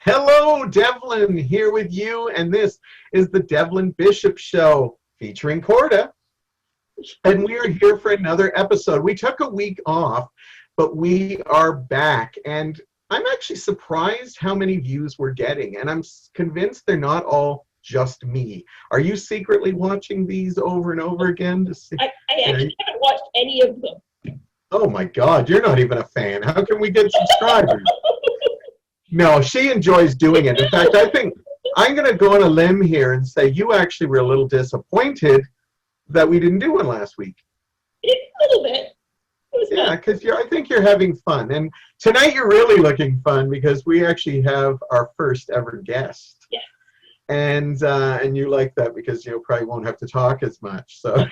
Hello, Devlin, here with you, and this is the Devlin Bishop Show featuring Corda, and we are here for another episode. We took a week off, but we are back, and I'm actually surprised how many views we're getting, and I'm convinced they're not all just me. Are you secretly watching these over and over again to see? I actually haven't watched any of them. Oh my God, you're not even a fan. How can we get subscribers? No, she enjoys doing it. In fact, I think I'm going to go on a limb here and say you actually were a little disappointed that we didn't do one last week. A little bit. Yeah, because I think you're having fun. And tonight you're really looking fun because we actually have our first ever guest. Yeah. And you like that because you probably won't have to talk as much. So,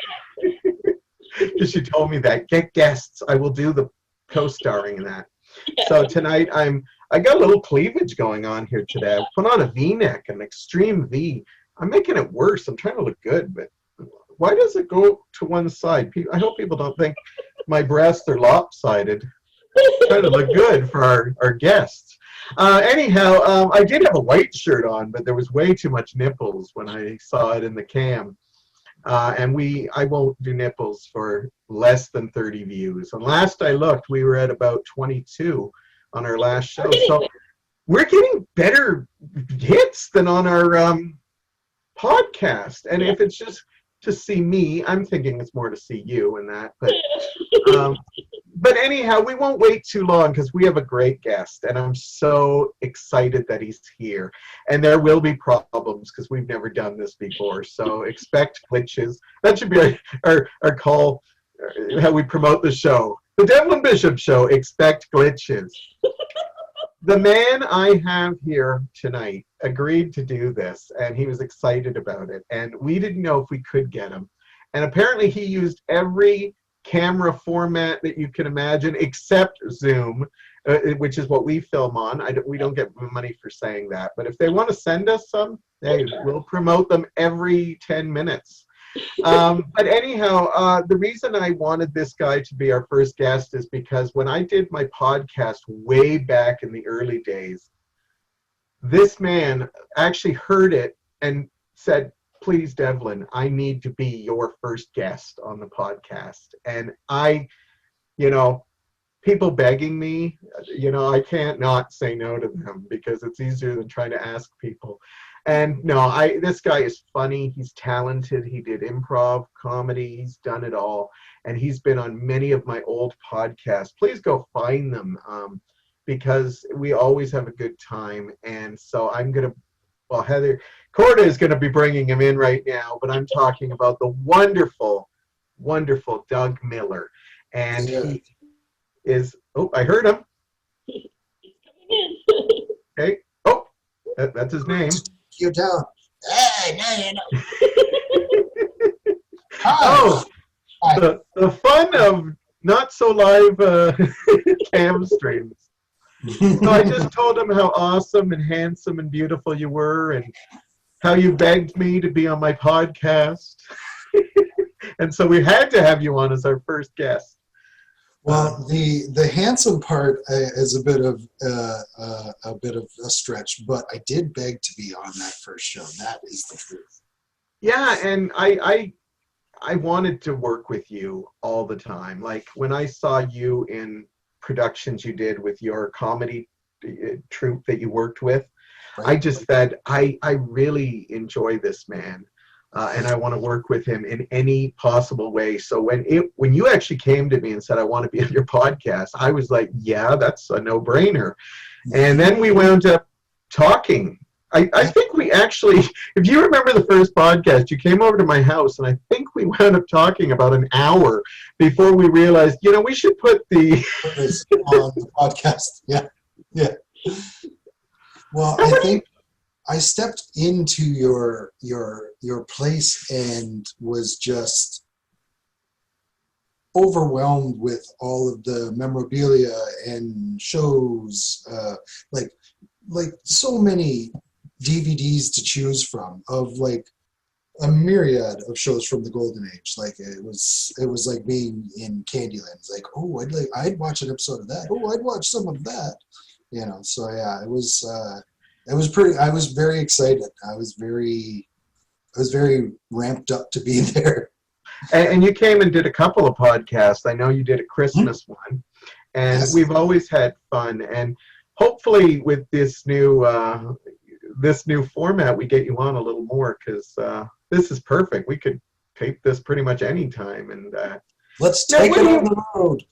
because you told me that. Get guests. I will do the co-starring in that. Yeah. So tonight I got a little cleavage going on here today. I put on a V-neck, an extreme V. I'm making it worse. I'm trying to look good, but why does it go to one side? I hope people don't think my breasts are lopsided. I'm trying to look good for our guests. Anyhow, I did have a white shirt on, but there was way too much nipples when I saw it in the cam. And I won't do nipples for less than 30 views. And last I looked, we were at about 22 on our last show. So we're getting better hits than on our podcast. And if it's just to see me, I'm thinking it's more to see you and that. But anyhow, we won't wait too long because we have a great guest, and I'm so excited that he's here. And there will be problems because we've never done this before, so expect glitches. That should be our call, how we promote the show. The Devlin Bishop Show, expect glitches. The man I have here tonight agreed to do this, and he was excited about it, and we didn't know if we could get him. And apparently he used every camera format that you can imagine except Zoom, which is what we film on. We don't get money for saying that, but if they want to send us some, hey, we'll promote them every 10 minutes. But anyhow, the reason I wanted this guy to be our first guest is because when I did my podcast way back in the early days, this man actually heard it and said, please, Devlin, I need to be your first guest on the podcast. And people begging me, I can't not say no to them because it's easier than trying to ask people. And no, this guy is funny. He's talented. He did improv, comedy. He's done it all. And he's been on many of my old podcasts. Please go find them because we always have a good time. And so Heather Corda is going to be bringing him in right now, but I'm talking about the wonderful, wonderful Doug Millar. And he is, I heard him. He's coming in. Okay. That's his name. You down. Hey, no. Oh, the fun of not so live cam streams. So I just told him how awesome and handsome and beautiful you were and how you begged me to be on my podcast. And so we had to have you on as our first guest. Well, the handsome part is a bit of a stretch, but I did beg to be on that first show. That is the truth. Yeah, and I wanted to work with you all the time. Like when I saw you in productions you did with your comedy troupe that you worked with, right. I just said I really enjoy this man. And I want to work with him in any possible way. So when you actually came to me and said, I want to be on your podcast, I was like, yeah, that's a no-brainer. And then we wound up talking. I think we actually, if you remember the first podcast, you came over to my house, and I think we wound up talking about an hour before we realized, we should put the... on the podcast. Yeah. Well, I think I stepped into your place and was just overwhelmed with all of the memorabilia and shows, like so many DVDs to choose from of like a myriad of shows from the golden age. Like it was like being in Candyland. It's like, I'd watch an episode of that. I'd watch some of that. So yeah, it was It was pretty. I was very excited. I was very ramped up to be there. And you came and did a couple of podcasts. I know you did a Christmas one, and Yes. we've always had fun. And hopefully, with this new format, we get you on a little more because this is perfect. We could tape this pretty much any time. And Let's Now, take what it do you- on the road.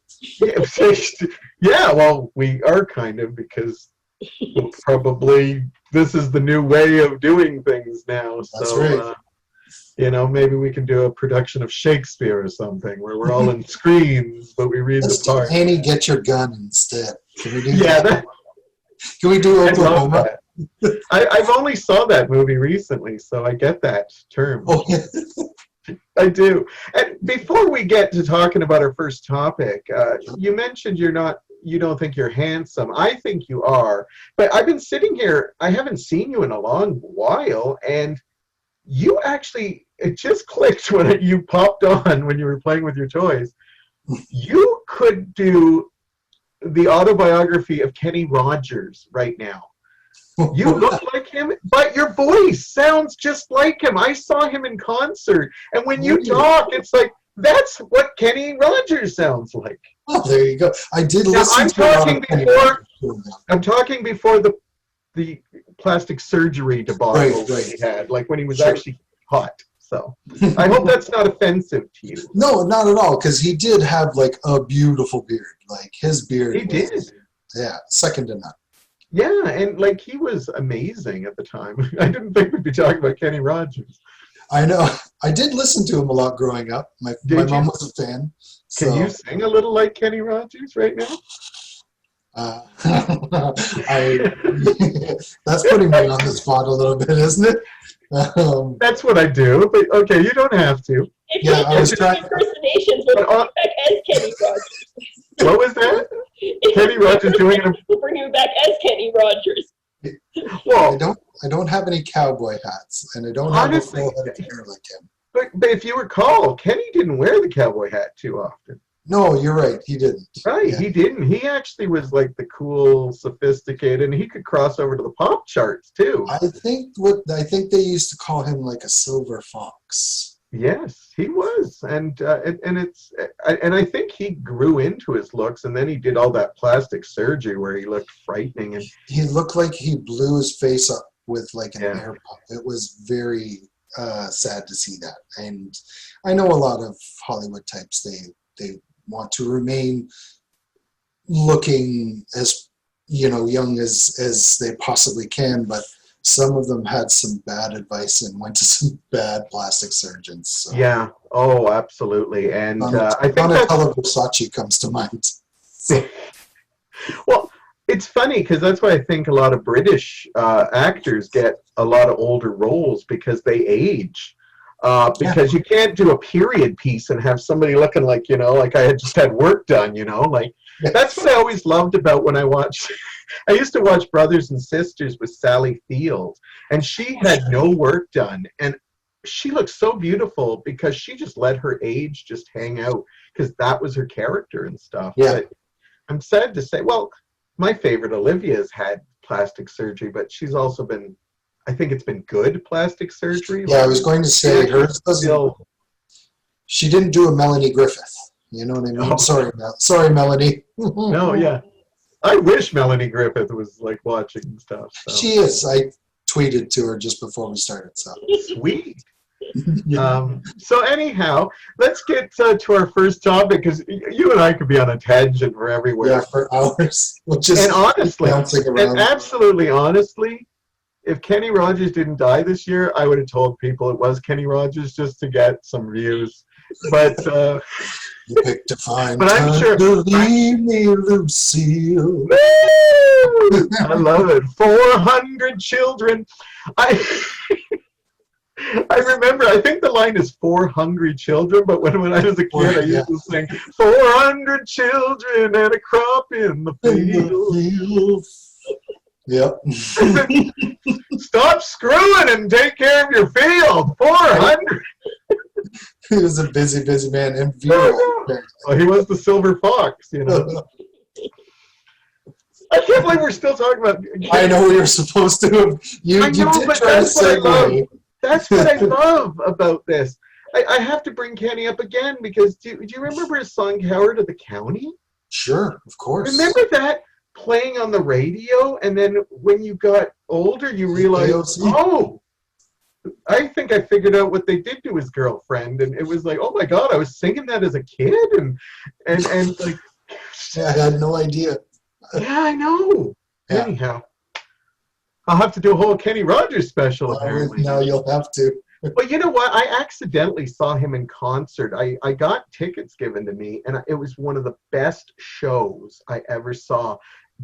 yeah, well, we are kind of because we'll probably this is the new way of doing things now. That's So. right. Maybe we can do a production of Shakespeare or something where we're all in screens, but we read Let's the do part. Annie, Get Your Gun instead. Can we do Yeah, that? Can we do I love Oklahoma? that. I've only saw that movie recently, so I get that term. Oh, yeah. I do. And before we get to talking about our first topic, you mentioned you don't think you're handsome. I think you are, but I've been sitting here. I haven't seen you in a long while, and you actually, it just clicked when you popped on when you were playing with your toys. You could do the autobiography of Kenny Rogers right now. You look like him, but your voice sounds just like him. I saw him in concert, and when you talk, it's like, that's what Kenny Rogers sounds like. Oh, there you go. I did Now, listen I'm to a lot talking of Kenny before- Rogers doing that. I'm talking before the plastic surgery debacle Right. he had, like when he was Sure. actually hot. So I hope that's not offensive to you. No, not at all, because he did have like a beautiful beard. Like his beard He was, did. yeah, second to none. Yeah, and like he was amazing at the time. I didn't think we'd be talking about Kenny Rogers. I know. I did listen to him a lot growing up. My Did mom you? was a fan. Can So, you sing a little like Kenny Rogers right now? That's putting me on the spot a little bit, isn't it? That's what I do, but okay, you don't have to. If Yeah, you I was do trying- impersonations, we'll bring you back as Kenny Rogers. What was that? If Kenny you do Rogers doing impersonations, We'll bring you back as Kenny Rogers. Well, I don't have any cowboy hats, and I don't have a Honestly, full head of hair like him. but if you recall, Kenny didn't wear the cowboy hat too often. No, you're right. He didn't. Right, Yeah. he didn't. He actually was like the cool, sophisticated, and he could cross over to the pop charts too. I think they used to call him like a silver fox. Yes, he was, and I think he grew into his looks, and then he did all that plastic surgery where he looked frightening. And He looked like he blew his face up with like an Yeah. air pump. It was very sad to see that. And I know a lot of Hollywood types, they want to remain looking as young as they possibly can, but some of them had some bad advice and went to some bad plastic surgeons. So. yeah, oh, absolutely, and I think that's, Donatella Versace comes to mind. well, it's funny because that's why I think a lot of British actors get a lot of older roles because they age. Because you can't do a period piece and have somebody looking like, like I had just had work done, like that's what I always loved about when I watched. I used to watch Brothers and Sisters with Sally Field, and she had no work done, and she looked so beautiful because she just let her age just hang out because that was her character and stuff. Yeah. But I'm sad to say, well, my favorite Olivia's had plastic surgery, but she's also been, I think it's been good plastic surgery. Yeah, I was going to say hers doesn't. Still, She didn't do a Melanie Griffith. You know what I mean? No. Sorry, Melanie. no, yeah. I wish Melanie Griffith was like watching and stuff. So. She is. I tweeted to her just before we started. So. Sweet. So anyhow, let's get to our first topic because you and I could be on a tangent for everywhere. Yeah, for hours. We'll just And honestly, bouncing around. and absolutely honestly, if Kenny Rogers didn't die this year, I would have told people it was Kenny Rogers just to get some views. But You picked a fine But I'm time sure- to leave me, Lucille. I love it. 400 children. I remember, I think the line is 4 hungry children, but when I was a kid, I used to sing 400 children and a crop in the In field. the field. Yep. Stop screwing and take care of your field. 400. He was a busy man in Oh, no. Well, he was the silver fox, I can't believe we're still talking about. I know you're supposed to have. You I know, did but try to that's what I love. segue. That's what I love about this. I have to bring Kenny up again because do you remember his song "Coward of the County"? Sure, of course. Remember that playing on the radio, and then when you got older, you realized, AOC. oh, I think I figured out what they did to his girlfriend, and it was like, oh my god, I was singing that as a kid, and like, Yeah, I had no idea. yeah, I know. Yeah. Anyhow, I'll have to do a whole Kenny Rogers special apparently. Now you'll have to. But you know what? I accidentally saw him in concert. I got tickets given to me, and it was one of the best shows I ever saw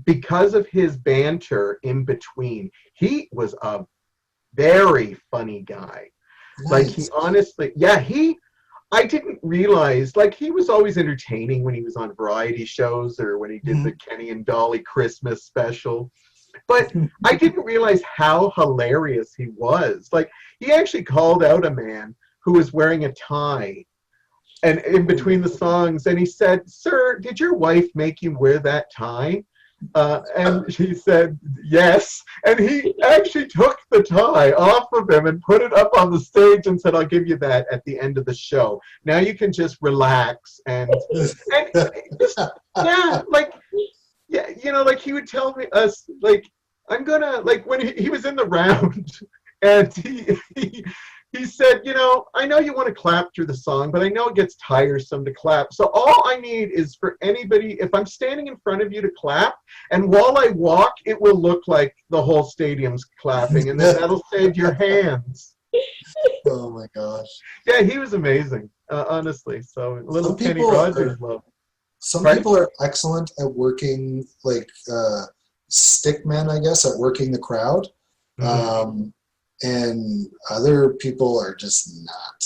because of his banter in between. He was a very funny guy. Nice. Like, he honestly, yeah, I didn't realize, like, he was always entertaining when he was on variety shows or when he did the Kenny and Dolly Christmas special. But I didn't realize how hilarious he was. Like, he actually called out a man who was wearing a tie and in between the songs, and he said, "Sir, did your wife make you wear that tie?" And he said, "Yes." And he actually took the tie off of him and put it up on the stage and said, "I'll give you that at the end of the show. Now you can just relax." And just, yeah, like, yeah, you know, like he would tell me us, like, I'm gonna, like, when he was in the round and he said, you know, I know you want to clap through the song, but I know it gets tiresome to clap. So all I need is for anybody, if I'm standing in front of you, to clap, and while I walk, it will look like the whole stadium's clapping, and then that'll save your hands. Oh my gosh. Yeah, he was amazing, honestly. So little Kenny Rogers love. Some people are excellent at working, like stickmen, I guess, at working the crowd. And other people are just not.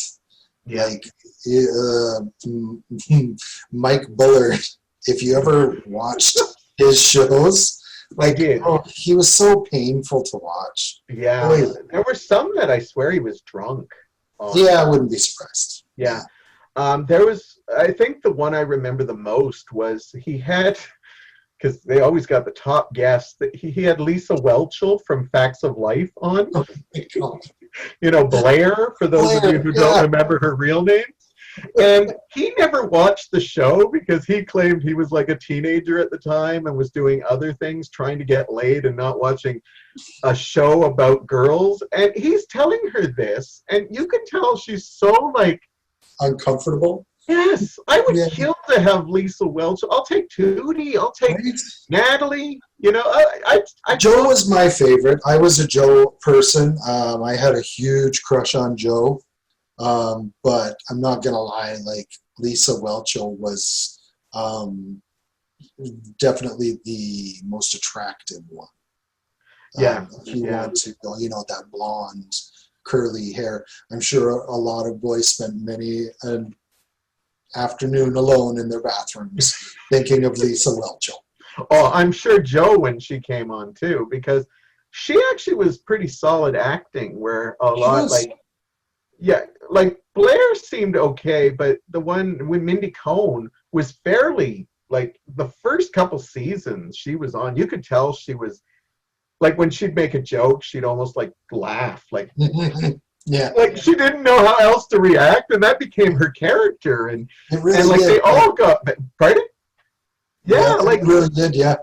Yeah. Like Mike Bullard, if you ever watched his shows, like, oh, he was so painful to watch. Yeah. There were some that I swear he was drunk on. Yeah, I wouldn't be surprised. Yeah. There was, I think the one I remember the most was he had, because they always got the top guest, that he had Lisa Whelchel from Facts of Life on. Oh my God. You know, Blair, for those of you who don't remember her real name. And he never watched the show because he claimed he was like a teenager at the time and was doing other things, trying to get laid and not watching a show about girls. And he's telling her this, and you can tell she's so, like, uncomfortable. Yes, I would kill to have Lisa Welch. I'll take Tootie. I'll take Natalie. You know, Joe was my favorite. I was a Joe person. I had a huge crush on Joe, but I'm not gonna lie. Like, Lisa Whelchel was definitely the most attractive one. If you want to go, you know, that blonde, curly hair. I'm sure a lot of boys spent many an afternoon alone in their bathrooms thinking of Lisa Whelchel. Oh, I'm sure Joe when she came on too, because she actually was pretty solid acting. Where a lot like Blair seemed okay, but the one with Mindy Cohn was fairly, like, the first couple seasons she was on, you could tell she was, like, when she'd make a joke, she'd almost like laugh, like. Yeah, like she didn't know how else to react, and that became her character. And it really and like did. they all got, pardon? Yeah, like it really did. Yeah,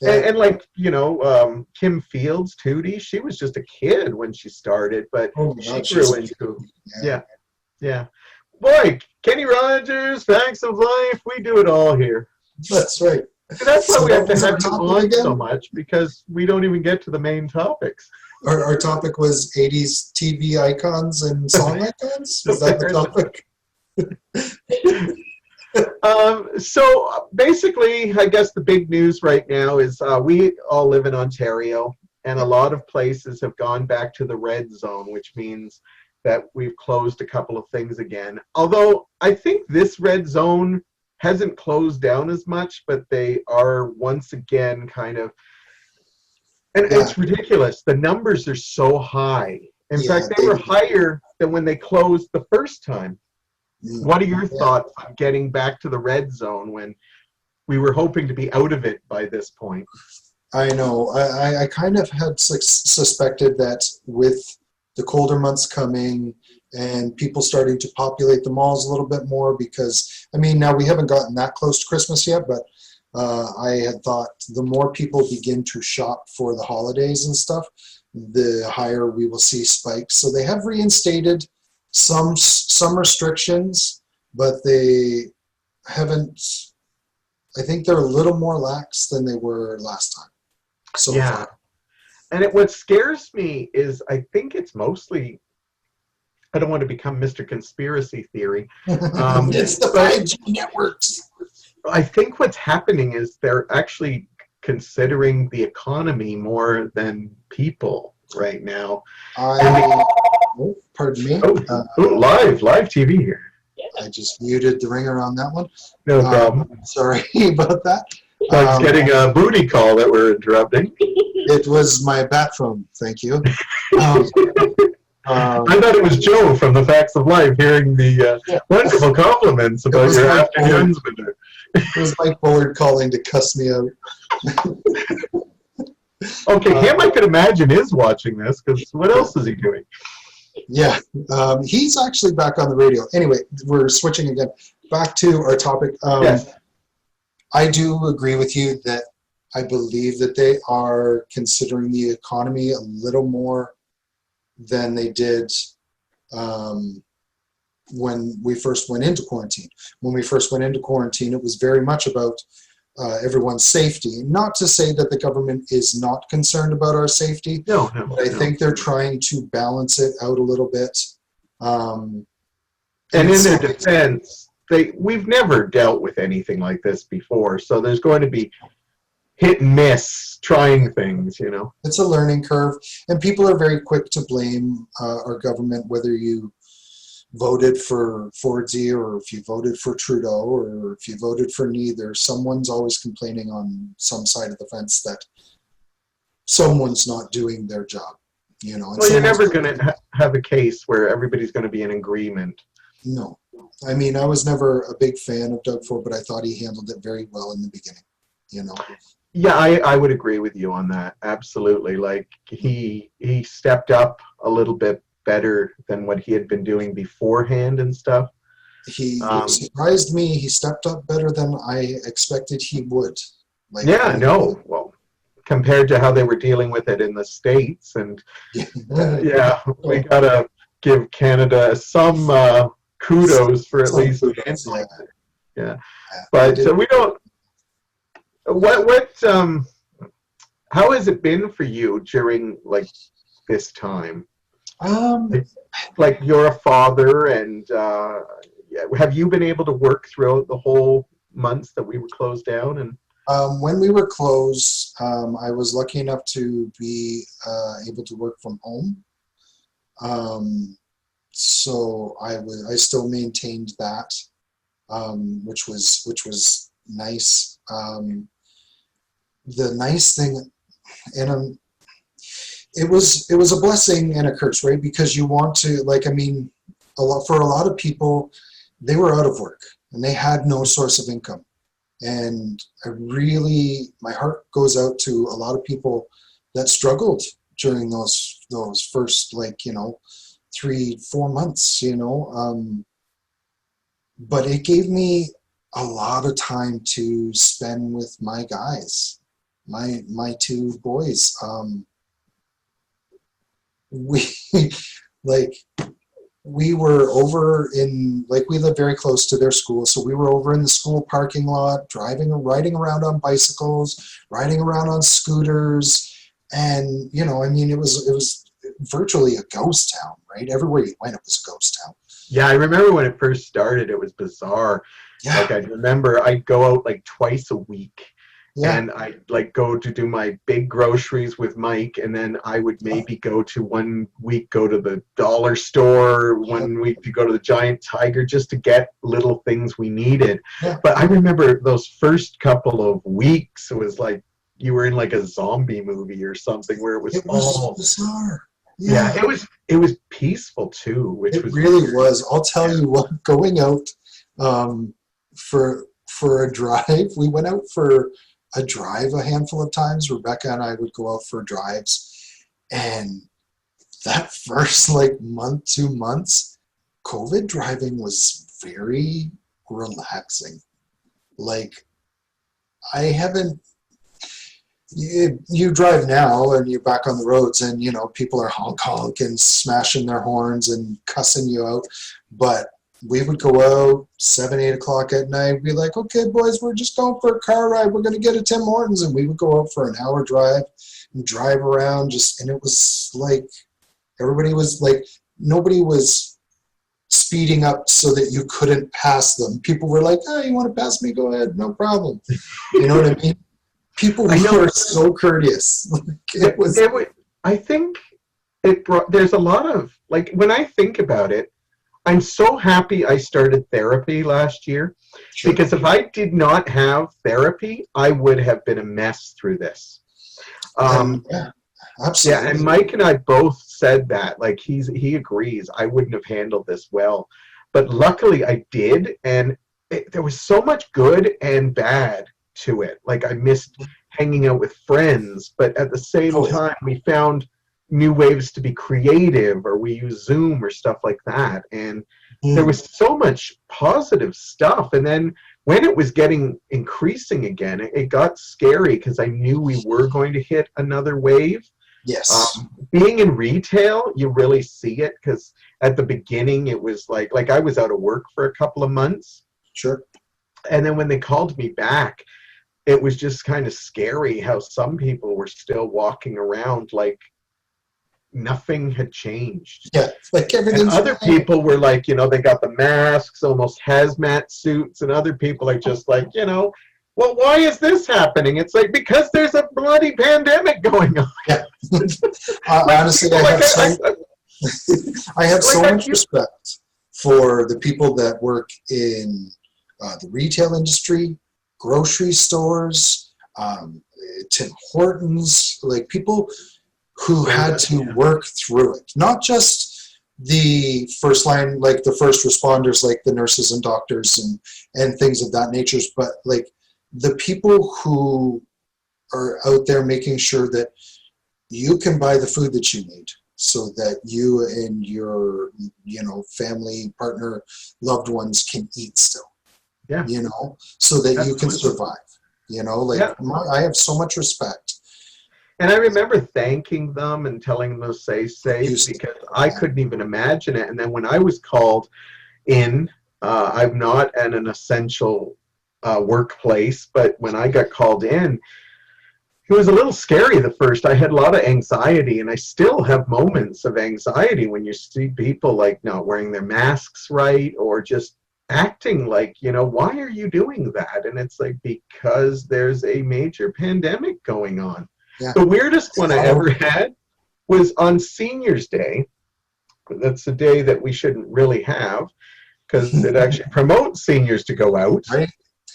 and like, you know, Kim Fields, Tootie, she was just a kid when she started, but she grew into yeah. Boy, Kenny Rogers, Facts of Life, we do it all here. That's right. And that's why we have to have you on so much, because we don't even get to the main topics. Our topic was 80s TV icons and song icons? Was that the topic? So basically, I guess the big news right now is we all live in Ontario, and a lot of places have gone back to the red zone, which means that we've closed a couple of things again. Although I think this red zone hasn't closed down as much, but they are once again kind of. And it's ridiculous. The numbers are so high. In fact, they were higher than when they closed the first time. What are your thoughts on getting back to the red zone when we were hoping to be out of it by this point? I know. I kind of had suspected that with the colder months coming and people starting to populate the malls a little bit more, because, I mean, now we haven't gotten that close to Christmas yet, but I had thought the more people begin to shop for the holidays and stuff, the higher we will see spikes. So they have reinstated some restrictions, but they haven't. I think they're a little more lax than they were last time. So Yeah. far. And what scares me is I think it's mostly, I don't want to become Mr. Conspiracy Theory. It's the but 5G networks. I think what's happening is they're actually considering the economy more than people right now. Pardon me. Live TV here. I just muted the ringer on that one. No problem. Sorry about that. I was getting a booty call that we're interrupting. It was my bat phone. Thank you. I thought it was Joe from The Facts of Life hearing the wonderful compliments about your afternoons with her. It was Mike Bullard calling to cuss me out. Okay, him I could imagine is watching this, because what else is he doing? Yeah, he's actually back on the radio. Anyway, we're switching again. Back to our topic. Yes. I do agree with you that I believe that they are considering the economy a little more than they did when we first went into quarantine. When we first went into quarantine, it was very much about everyone's safety. Not to say that the government is not concerned about our safety, No. but I think they're trying to balance it out a little bit. And in their defense, we've never dealt with anything like this before, so there's going to be hit and miss trying things, you know. It's a learning curve, and people are very quick to blame our government, whether you voted for Fordzy or if you voted for Trudeau or if you voted for neither. Someone's always complaining on some side of the fence that someone's not doing their job, you know. Well, you're never going to have a case where everybody's going to be in agreement. No. I mean, I was never a big fan of Doug Ford, but I thought he handled it very well in the beginning, you know. Yeah, I would agree with you on that. Absolutely. Like, he stepped up a little bit better than what he had been doing beforehand and stuff. He surprised me. He stepped up better than I expected he would. Well, compared to how they were dealing with it in the States. And we got to give Canada some kudos for at least handling it. Yeah. But so we don't. How has it been for you during like this time? Like, you're a father, and have you been able to work throughout the whole months that we were closed down? And when we were closed, I was lucky enough to be able to work from home. So I still maintained that, which was nice. The nice thing, and it was a blessing and a curse, right? Because you want to, like, I mean, for a lot of people, they were out of work and they had no source of income. And my heart goes out to a lot of people that struggled during those first, 3-4 months, but it gave me a lot of time to spend with my guys, my two boys. We were over in, we live very close to their school, so we were over in the school parking lot, riding around on bicycles, riding around on scooters, and it was virtually a ghost town, right? Everywhere you went, it was a ghost town. Yeah, I remember when it first started, it was bizarre. Yeah. Like, I remember I'd go out like twice a week. Yeah. And I'd go to do my big groceries with Mike, and then I would maybe go to the dollar store, one week to go to the Giant Tiger, just to get little things we needed. Yeah. But I remember those first couple of weeks, it was like you were in like a zombie movie or something, where it was all bizarre. Yeah, it was peaceful too, which was really was. I'll tell you what, going out for a drive, we went out for a drive a handful of times. Rebecca and I would go out for drives, and that first like month, 2 months, COVID driving was very relaxing. Like, I haven't. You drive now and you're back on the roads, and you know people are honk and smashing their horns and cussing you out. But we would go out 7, 8 o'clock at night, be like, okay, boys, we're just going for a car ride. We're going to get a Tim Hortons. And we would go out for an hour drive and drive around and it was like, everybody was like, nobody was speeding up so that you couldn't pass them. People were like, oh, you want to pass me? Go ahead. No problem. You know what I mean? People were so courteous. I think there's a lot of, like, when I think about it, I'm so happy I started therapy last year. Sure. Because if I did not have therapy, I would have been a mess through this. Yeah, absolutely. Yeah, and Mike and I both said that. Like, he agrees. I wouldn't have handled this well. But luckily I did, and there was so much good and bad to it. Like, I missed hanging out with friends, but at the same time we found new ways to be creative, or we use Zoom or stuff like that, and there was so much positive stuff. And then when it was getting increasing again, it got scary because I knew we were going to hit another wave. Yes. Being in retail, you really see it, because at the beginning it was like I was out of work for a couple of months. Sure. And then when they called me back, it was just kind of scary how some people were still walking around like nothing had changed. Yeah, like everything. And other people were like, you know, they got the masks, almost hazmat suits, and other people are just like, you know, well, why is this happening? It's like, because there's a bloody pandemic going on. Yeah. Honestly, I have so much respect for the people that work in the retail industry, grocery stores, Tim Hortons, like people who had to work through it. Not just the first line, like the first responders, like the nurses and doctors and things of that nature, but like the people who are out there making sure that you can buy the food that you need so that you and your, you know, family, partner, loved ones can eat still. Yeah. You know, so that you can survive. You know, like I have so much respect. And I remember thanking them and telling them to stay safe, because I couldn't even imagine it. And then when I was called in, I'm not at an essential workplace, but when I got called in, it was a little scary at first. I had a lot of anxiety, and I still have moments of anxiety when you see people like not wearing their masks right, or just acting like, you know, why are you doing that? And it's like, because there's a major pandemic going on. Yeah. The weirdest one I ever had was on Senior's Day. That's the day that we shouldn't really have, because it actually promotes seniors to go out. Right.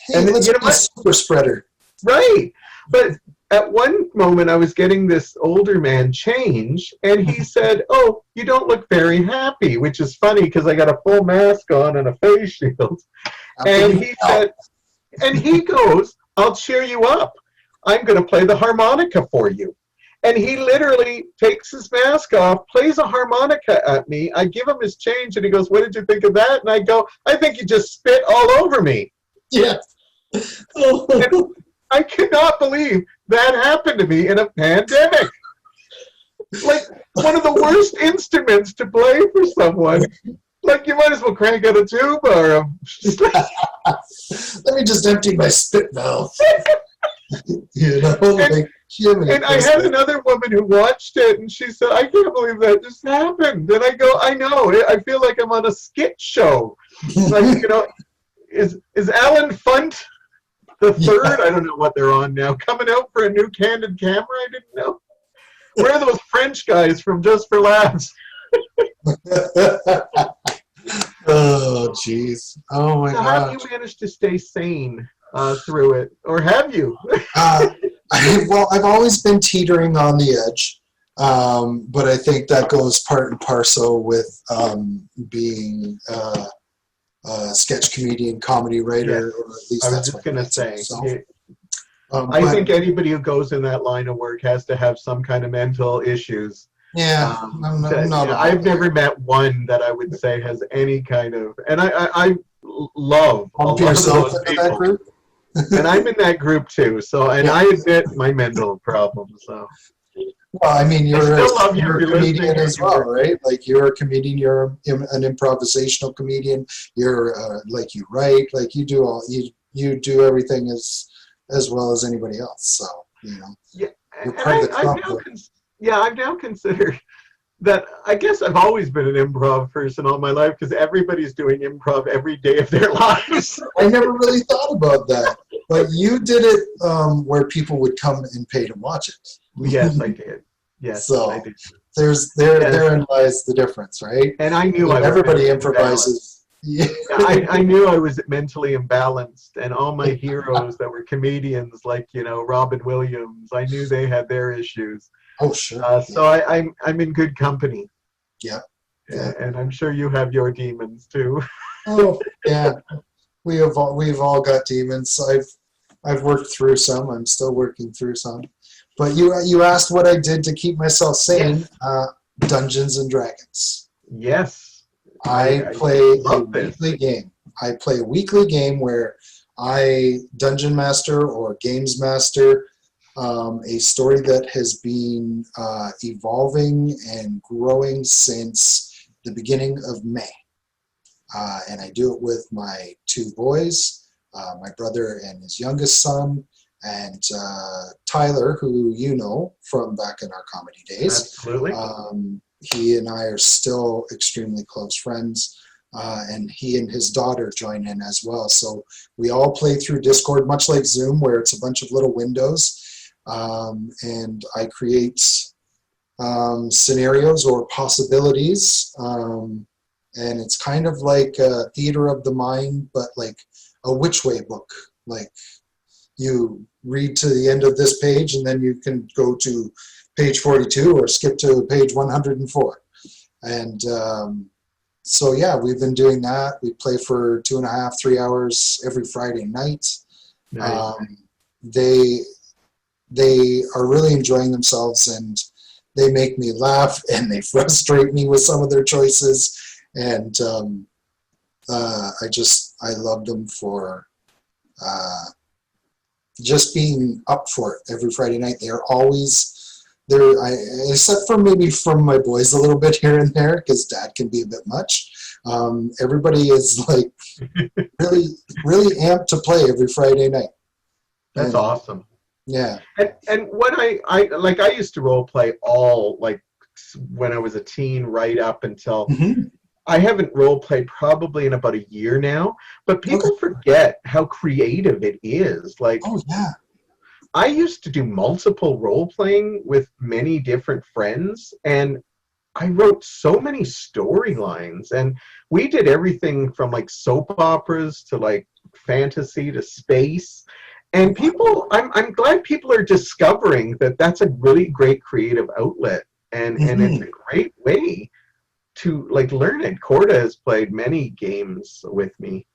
Hey, and let's you know be a super spreader. Right. But at one moment I was getting this older man change, and he said, oh, you don't look very happy, which is funny because I got a full mask on and a face shield. And he said, and he goes, I'll cheer you up. I'm going to play the harmonica for you. And he literally takes his mask off, plays a harmonica at me. I give him his change, and he goes, what did you think of that? And I go, I think you just spit all over me. Yeah. And I cannot believe that happened to me in a pandemic. Like, one of the worst instruments to play for someone. Like, you might as well crank out a tuba or let me just empty my spit valve. You know, and I had another woman who watched it, and she said, I can't believe that just happened. And I go, I know. I feel like I'm on a skit show. Like, you know, is Alan Funt the third? I don't know what they're on now. Coming out for a new candid camera? I didn't know. Where are those French guys from Just for Laughs? Oh, jeez. Oh, my God. How have you managed to stay sane through it? Or have you? Well, I've always been teetering on the edge. But I think that goes part and parcel with being a sketch comedian, comedy writer, or at least I was that's just going to say. I But think anybody who goes in that line of work has to have some kind of mental issues. yeah, I'm not Yeah, a I've never met one that I would say has any kind of, and I love a bump lot of yourself those into that people, group. and I'm in that group too. So, and Yeah. I admit my mental problems. So, Well, I mean, I still love you if you're a you're listening. comedian as well, right? Like you're a comedian. You're an improvisational comedian. You're like you write, like you do you do everything as well as anybody else. So Yeah, you're and part of the I've club. now, I've now considered that I guess I've always been an improv person all my life because everybody's doing improv every day of their lives. I never really thought about that, but you did it where people would come and pay to watch it. Yes, I did. Yes, So I did. Yes. therein lies the difference, right? And I knew I was Everybody mentally improvises. Yeah. imbalanced. I knew I was mentally imbalanced, and all my heroes that were comedians, like Robin Williams, I knew they had their issues. Oh, sure. So I'm in good company. Yeah. Yeah. And I'm sure you have your demons too. Oh, yeah. We've all got demons. I've worked through some. I'm still working through some. But you asked what I did to keep myself sane. Dungeons and Dragons. Yes. I play a weekly game. I play a weekly game where I dungeon master or games master a story that has been evolving and growing since the beginning of May. And I do it with my two boys, my brother and his youngest son, and Tyler, who you know from back in our comedy days. Absolutely. He and I are still extremely close friends, and he and his daughter join in as well. So we all play through Discord, much like Zoom, where it's a bunch of little windows, and I create scenarios or possibilities, and it's kind of like a theater of the mind, but like a which way book. Like you read to the end of this page, and then you can go to page 42 or skip to page 104. And so, yeah, we've been doing that. We play for 2.5, 3 hours every Friday night. Nice. They are really enjoying themselves, and they make me laugh, and they frustrate me with some of their choices. And I love them for just being up for it every Friday night. They're always there, except for maybe from my boys a little bit here and there, because Dad can be a bit much. Everybody is like really, really amped to play every Friday night. That's awesome. Yeah. And what I used to role play all like when I was a teen right up until I haven't role played probably in about a year now, but people forget how creative it is. Like, oh yeah, I used to do multiple role playing with many different friends, and I wrote so many storylines, and we did everything from like soap operas to like fantasy to space. And people, I'm glad people are discovering that that's a really great creative outlet, and it's a great way to like learn it. Corda has played many games with me,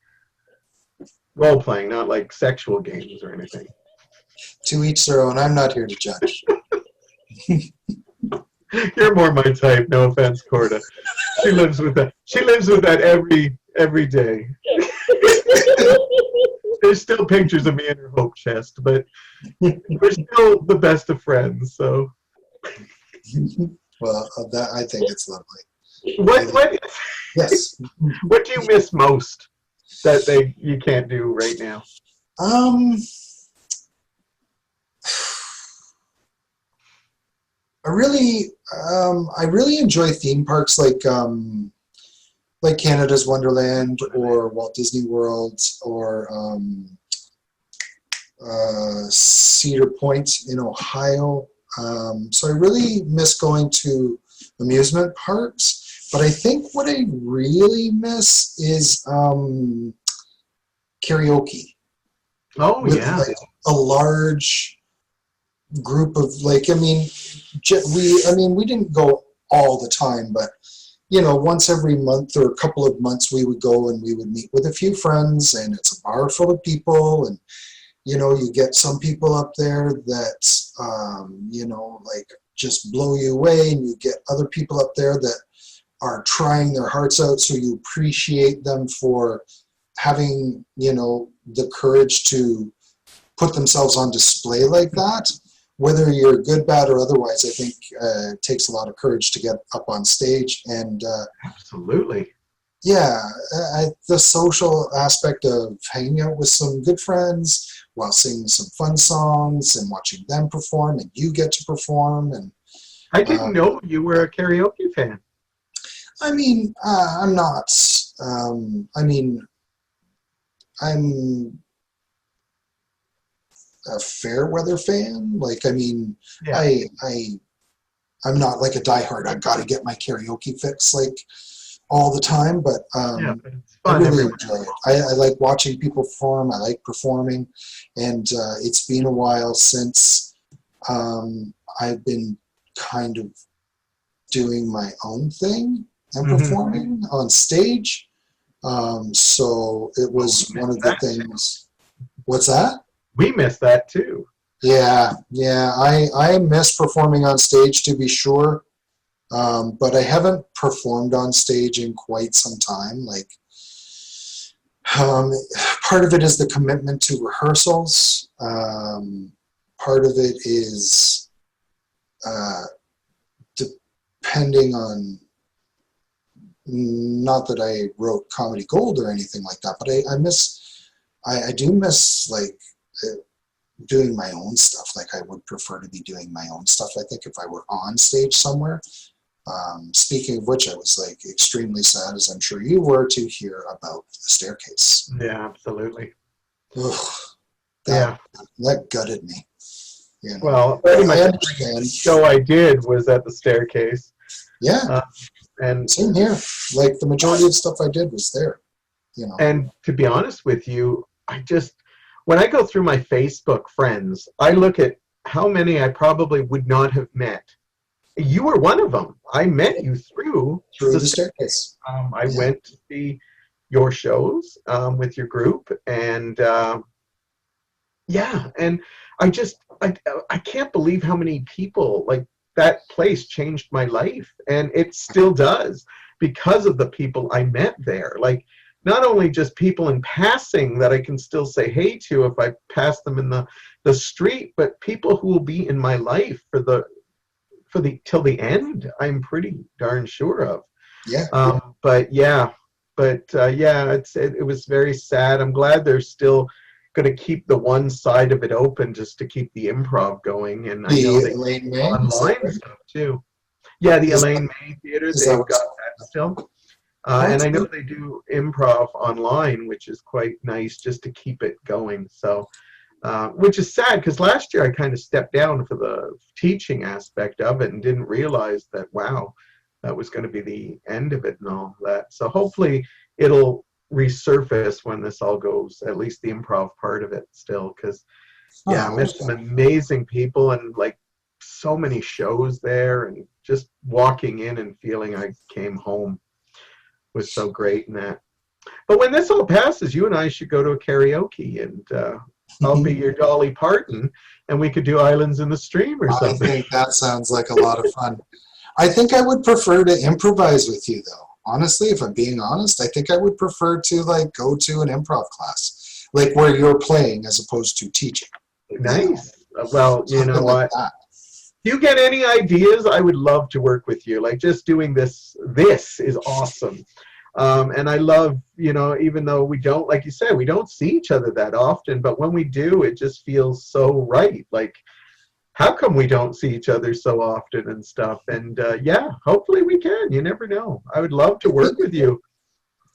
role playing, not like sexual games or anything. To each their own. I'm not here to judge. You're more my type. No offense, Corda. She lives with that. She lives with that every day. There's still pictures of me in her hope chest, but we're still the best of friends. So, Well, that I think it's lovely. what Yes. what do you miss most that you can't do right now? I really enjoy theme parks like Canada's Wonderland or Walt Disney World or Cedar Point in Ohio. So I really miss going to amusement parks. But I think what I really miss is karaoke. Oh, with yeah. like a large group of we didn't go all the time, but once every month or a couple of months we would go and we would meet with a few friends, and it's a bar full of people, and you get some people up there that, like just blow you away, and you get other people up there that are trying their hearts out, so you appreciate them for having, the courage to put themselves on display like that. Whether you're good, bad, or otherwise, I think it takes a lot of courage to get up on stage. And Absolutely. yeah, the social aspect of hanging out with some good friends while singing some fun songs and watching them perform, and you get to perform. And I didn't know you were a karaoke fan. I mean, I'm not. I'm a fair weather fan. Yeah. I'm not like a diehard. I've got to get my karaoke fix like all the time, but Yeah, but it's I fun really every enjoy it. I like watching people perform. I like performing, and it's been a while since I've been kind of doing my own thing and performing on stage. So it was one of the things. What's that? We missed that too. Yeah. I miss performing on stage, to be sure. But I haven't performed on stage in quite some time. Part of it is the commitment to rehearsals. Part of it is depending on, not that I wrote Comedy Gold or anything like that, but I do miss doing my own stuff. I would prefer to be doing my own stuff, I think, if I were on stage somewhere. Speaking of which, I was extremely sad, as I'm sure you were, to hear about the staircase. Yeah, absolutely. Ugh, Yeah. that gutted me. Well, pretty much I every understand. show I did was at the staircase. Yeah, And same here. The majority of stuff I did was there. And to be honest with you, when I go through my Facebook friends, I look at how many I probably would not have met. You were one of them. I met you through the staircase. I went to see your shows with your group, and and I can't believe how many people, that place changed my life, and it still does, because of the people I met there. Not only just people in passing that I can still say hey to if I pass them in the street, but people who will be in my life till the end, I'm pretty darn sure of. Yeah. It was very sad. I'm glad they're still going to keep the one side of it open just to keep the improv going. And I know they Elaine May, online stuff too. Yeah, the Elaine May Theater, they've got that still. And I know they do improv online, which is quite nice just to keep it going. So, which is sad, because last year I kind of stepped down for the teaching aspect of it and didn't realize that, wow, that was going to be the end of it and all that. So hopefully it'll resurface when this all goes, at least the improv part of it still, because I met some amazing people, and so many shows there, and just walking in and feeling I came home was so great in that. But when this all passes, you and I should go to a karaoke, and I'll be your Dolly Parton, and we could do Islands in the Stream or something. I think that sounds like a lot of fun. I think I would prefer to improvise with you, though. Honestly, if I'm being honest, I think I would prefer to go to an improv class, where you're playing as opposed to teaching. Nice. Well, you know what? Do you get any ideas? I would love to work with you. Just doing this is awesome. And I love, even though we don't, like you said, we don't see each other that often, but when we do, it just feels so right. How come we don't see each other so often and stuff? And hopefully we can. You never know. I would love to work with you.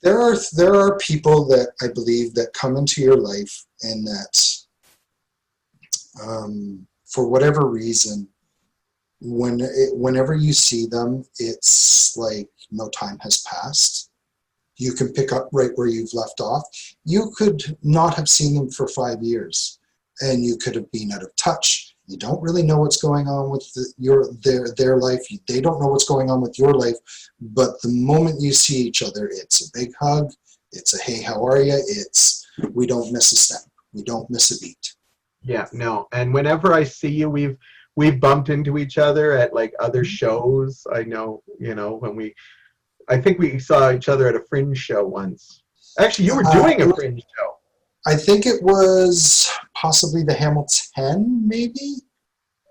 There are people that I believe that come into your life, and that for whatever reason, whenever you see them, it's like no time has passed. You can pick up right where you've left off. You could not have seen them for 5 years, and you could have been out of touch. You don't really know what's going on with their life. They don't know what's going on with your life. But the moment you see each other, it's a big hug. It's a hey, how are you? It's we don't miss a step. We don't miss a beat. Yeah, no. And whenever I see you, we've bumped into each other at like other shows. I know, when I think we saw each other at a Fringe show once. Actually, you were doing a Fringe show. I think it was possibly the Hamilton, maybe?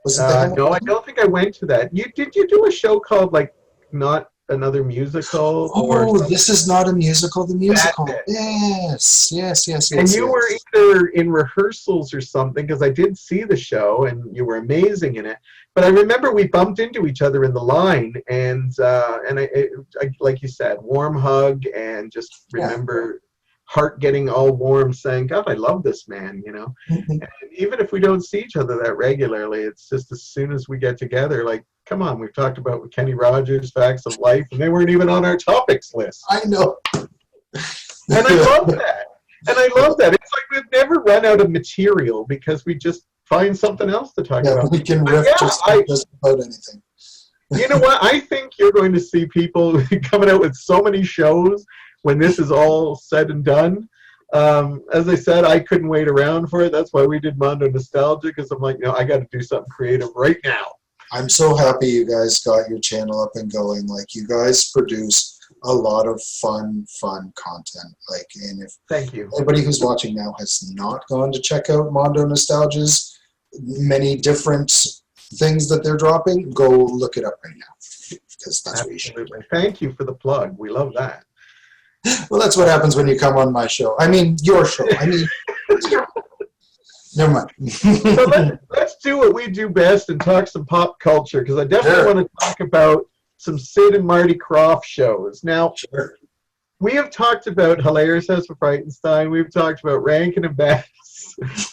Was it the Hamilton? No, I don't think I went to that. Did you do a show called like Not Another Musical or Oh, something? This Is Not a Musical, the musical. That's it. Yes. And you were either in rehearsals or something, because I did see the show and you were amazing in it. But I remember we bumped into each other in the line, and I like you said, warm hug, and just remember heart getting all warm, saying, "God, I love this man," And even if we don't see each other that regularly, it's just as soon as we get together, like, come on, we've talked about Kenny Rogers, Facts of Life, and they weren't even on our topics list. I know. And I love that. It's like we've never run out of material because we just find something else to talk about. We can riff just about anything. You know what? I think you're going to see people coming out with so many shows when this is all said and done. As I said, I couldn't wait around for it. That's why we did Mondo Nostalgia, because I'm like, I got to do something creative right now. I'm so happy you guys got your channel up and going. Like, you guys produce a lot of fun content. Like, and if Thank you. anybody who's watching now has not gone to check out Mondo Nostalgia's many different things that they're dropping, go look it up right now, because that's what you should do. Thank you for the plug. We love that. Well, that's what happens when you come on my show. I mean, your show. I mean, never mind. So let's do what we do best and talk some pop culture, because I definitely want to talk about some Sid and Marty Krofft shows. Now, we have talked about Hilarious House of Frightenstein. We've talked about Rankin and Bass.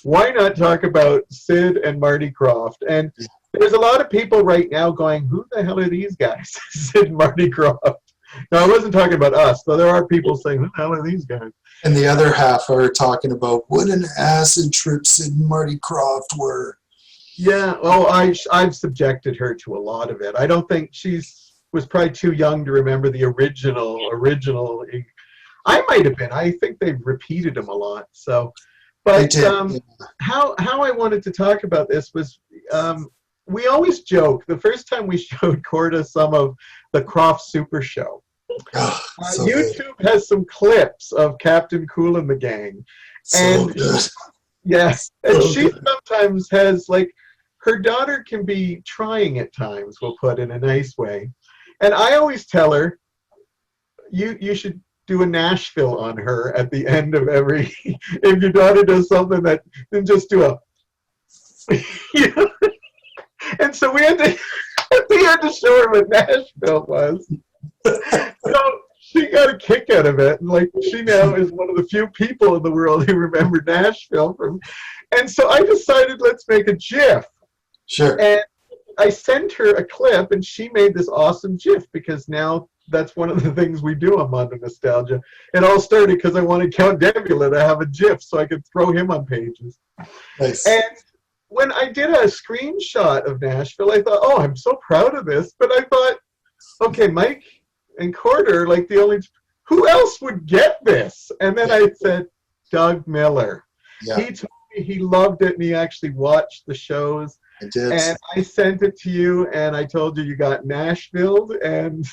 Why not talk about Sid and Marty Krofft? And there's a lot of people right now going, who the hell are these guys? Sid and Marty Krofft. No, I wasn't talking about us, though there are people saying, who the hell are these guys? And the other half are talking about what an acid trip Sid and Marty Krofft were. Yeah, I've subjected her to a lot of it. I don't think was probably too young to remember the original. I might have been. I think they've repeated them a lot. So, but how I wanted to talk about this was, we always joke. The first time we showed Corda some of the Krofft Super Show, YouTube has some clips of Captain Cool and the Gang, and yes, and she sometimes has, like, her daughter can be trying at times. We'll put in a nice way. And I always tell her, you should do a Nashville on her at the end of every, if your daughter does something then just do a, And so we had to show her what Nashville was. So she got a kick out of it. And like, she now is one of the few people in the world who remember Nashville and so I decided, let's make a GIF. Sure. And I sent her a clip, and she made this awesome GIF, because now that's one of the things we do on Mondo Nostalgia. It all started because I wanted Count Devlin to have a GIF so I could throw him on pages. Nice. And when I did a screenshot of Nashville, I thought, I'm so proud of this. But I thought, okay, Mike and Corder, like who else would get this? And then I said, Doug Millar. Yeah. He told me he loved it, and he actually watched the shows. I did. And I sent it to you, and I told you got Nashville, and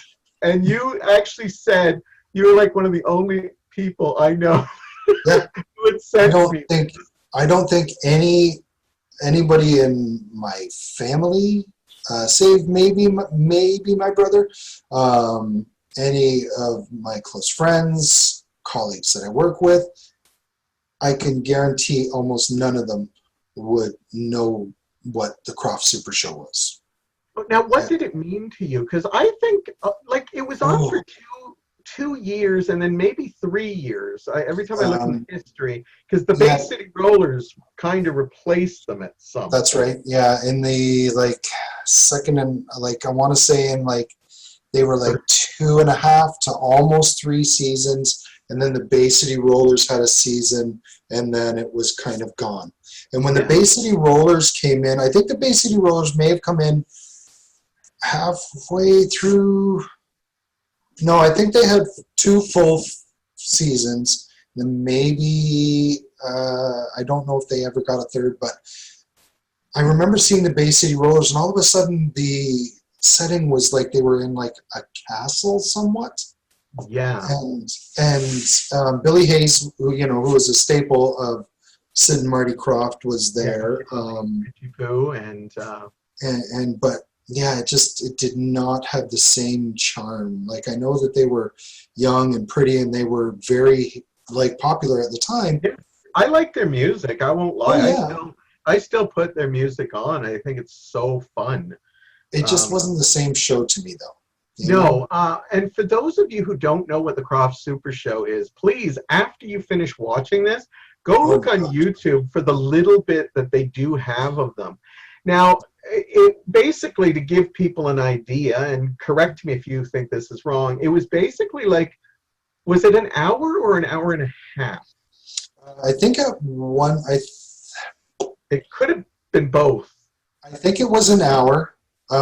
you actually said you were like one of the only people I know who would send me. I don't think anybody in my family, save maybe my brother, any of my close friends, colleagues that I work with, I can guarantee almost none of them would know what the Krofft Super Show was. Now, what did it mean to you? Because I think, it was on for two years and then maybe 3 years. Every time I look in history, because the Bay City Rollers kind of replaced them at some. That's right. Yeah, in the second and I want to say in they were 2.5 to almost 3 seasons, and then the Bay City Rollers had a season, and then it was kind of gone. And when the Bay City Rollers came in, I think the Bay City Rollers may have come in halfway through. No, I think they had 2 full seasons. Then maybe I don't know if they ever got a third, but I remember seeing the Bay City Rollers, and all of a sudden the setting was like they were in like a castle somewhat. Yeah. And Billy Hayes, who was a staple of Sid and Marty Krofft, was there. But yeah, it did not have the same charm. Like, I know that they were young and pretty, and they were very popular at the time. Yeah. I like their music. I won't lie. Oh, yeah. I still put their music on. I think it's so fun. It just wasn't the same show to me, though. No, and for those of you who don't know what the Krofft Super Show is, please, after you finish watching this, go look on YouTube for the little bit that they do have of them. Now, it basically, to give people an idea, and correct me if you think this is wrong, it was basically was it an hour or an hour and a half? I think at one, it could have been both. I think it was an hour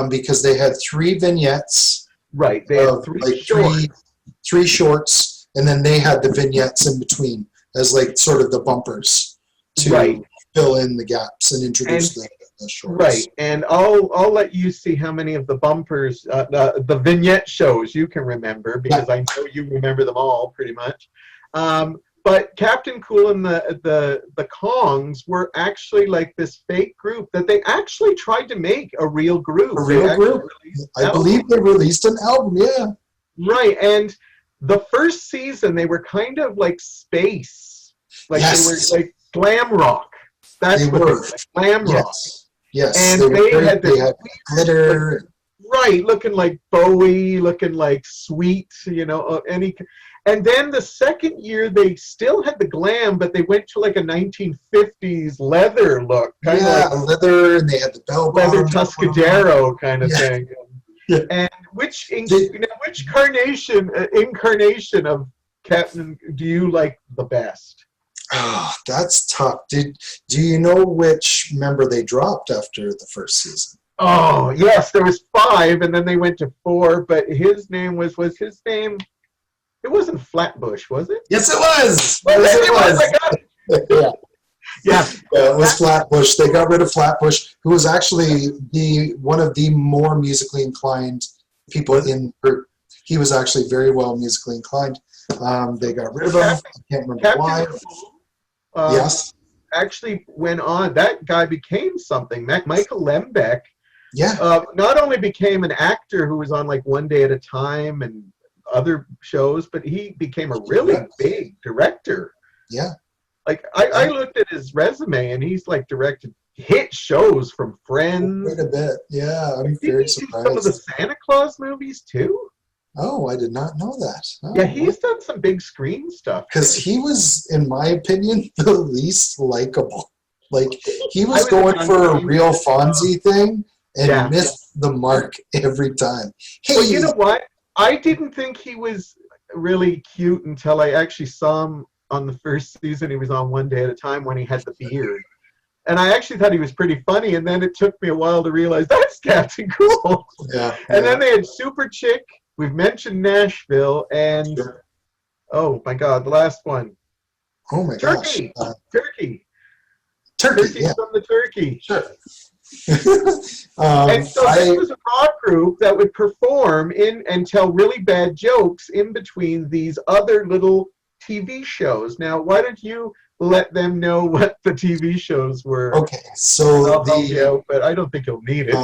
because they had 3 vignettes. Right, they had three shorts, and then they had the vignettes in between as sort of the bumpers to fill in the gaps and introduce the shorts. Right, and I'll let you see how many of the bumpers, the vignette shows you can remember, because I know you remember them all pretty much. But Captain Cool and the Kongs were actually this fake group that they actually tried to make a real group. A real group? I believe they released an album, yeah. Right, and the first season they were kind of like space. They were glam rock. That's what they were, glam rock. Yes, and they had glitter. Right, looking like Bowie, looking like Sweet, And then the second year, they still had the glam, but they went to a 1950s leather look. Leather, and they had the bell leather Tuscadero kind of thing. Yeah. And which incarnation of Captain do you like the best? Oh, that's tough. Do you know which member they dropped after the first season? Oh, yes, there was 5, and then they went to 4, but his name was his name... It wasn't Flatbush, was it? Yes, it was. Yeah, it was Flatbush. They got rid of Flatbush, who was actually one of the more musically inclined people in the group. He was actually very well musically inclined. They got rid of him. I can't remember why. Yes. Actually went on. That guy became something. Michael Lembeck. Yeah. Not only became an actor who was on One Day at a Time and other shows, but he became a really big director. Yeah. I looked at his resume, and he's directed hit shows from Friends. Quite a bit. Yeah, I'm very surprised. Some of the Santa Claus movies too. Oh, I did not know that. Oh. Yeah, he's done some big screen stuff. Because he was, in my opinion, the least likable. He was going for a real Fonzie thing and missed the mark every time. Hey, well, you know what? I didn't think he was really cute until I actually saw him on the first season. He was on One Day at a Time when he had the beard. And I actually thought he was pretty funny, and then it took me a while to realize that's Captain Cool. Yeah. And then they had Super Chick. We've mentioned Nashville, and oh my God, the last one. Oh my Turkey. gosh. Turkey. Turkey from the Turkey. Sure. And so this was a rock group that would perform and tell really bad jokes in between these other little TV shows. Now, why don't you let them know what the TV shows were? Okay, so but I don't think you'll need it.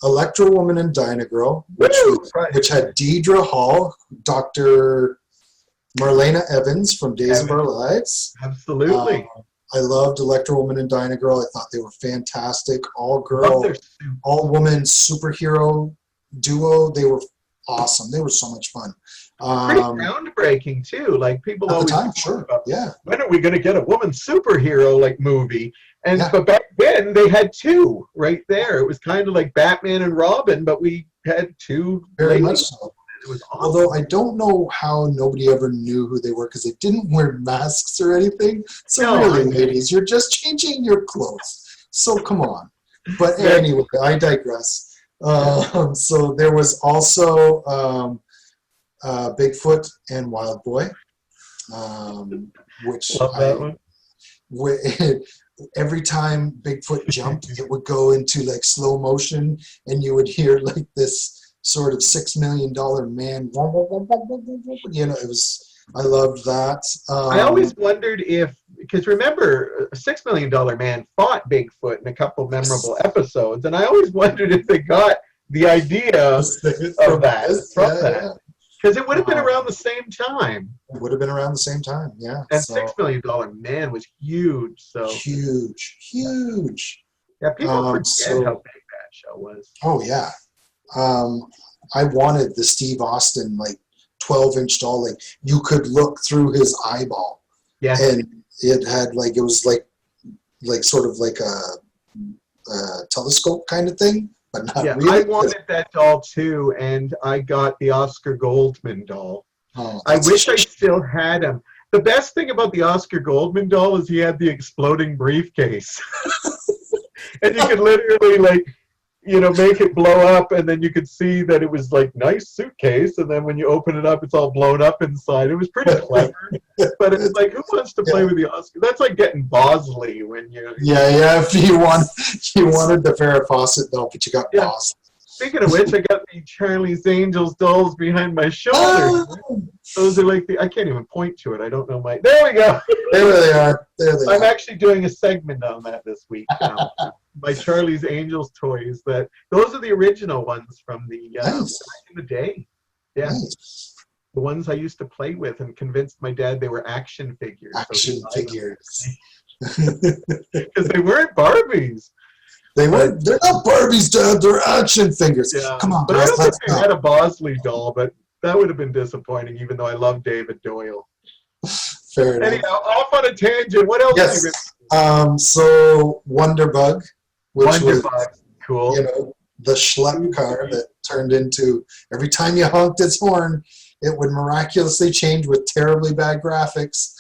Electro Woman and Dynagirl, which had Deidre Hall, Dr. Marlena Evans from Days of Our Lives. Absolutely. I loved Electro Woman and Dynagirl. I thought they were fantastic. All-woman superhero duo. They were awesome. They were so much fun. Pretty groundbreaking too. People always talk about, when are we going to get a woman superhero movie? And but back then they had 2 right there. It was kind of like Batman and Robin, but we had 2. Very much so. It was awesome. Although I don't know how nobody ever knew who they were because they didn't wear masks or anything. So really, ladies, you're just changing your clothes. So come on. But anyway, I digress. So there was also Bigfoot and Wild Boy, which love that one. every time Bigfoot jumped, it would go into like slow motion, and you would hear like this sort of $6 million man. You know, it was. I loved that. I always wondered if, because remember, $6 Million Man fought Bigfoot in a couple memorable episodes, and I always wondered if they got the idea of that. Because it would have been around the same time. It would have been around the same time, yeah. And $6 Million Man was huge. So huge. Yeah, people forget how big that show was. Oh yeah. I wanted the Steve Austin like 12-inch doll. Like you could look through his eyeball. Yeah. And it had like, it was like sort of like a telescope kind of thing, but not really. I wanted that doll too, and I got the Oscar Goldman doll. Oh, I wish I still had him. The best thing about the Oscar Goldman doll is he had the exploding briefcase. And you could literally, like, you know, make it blow up, and then you could see that it was, like, nice suitcase, and then when you open it up, it's all blown up inside. It was pretty clever. But it's like, who wants to play with the Oscar? That's like getting Bosley when you... Yeah, if you wanted the Farrah Fawcett doll, but you got Bosley. Speaking of which, I got the Charlie's Angels dolls behind my shoulder. Those are like I can't even point to it. I don't know there we go. There they are. I'm actually doing a segment on that this week. My Charlie's Angels toys. Those are the original ones from the back in the day. Yeah. Nice. The ones I used to play with and convinced my dad they were action figures. Action figures. Because they weren't Barbies. They're not Barbies, Dad. They're action figures. Yeah. Come on, but guys, I don't think I had a Bosley doll, but that would have been disappointing, even though I love David Doyle. Fair enough. Anyhow, off on a tangent. What else? Yes. So Wonderbug, which was cool. You know, the Schlepp car that turned into every time you honked its horn, it would miraculously change with terribly bad graphics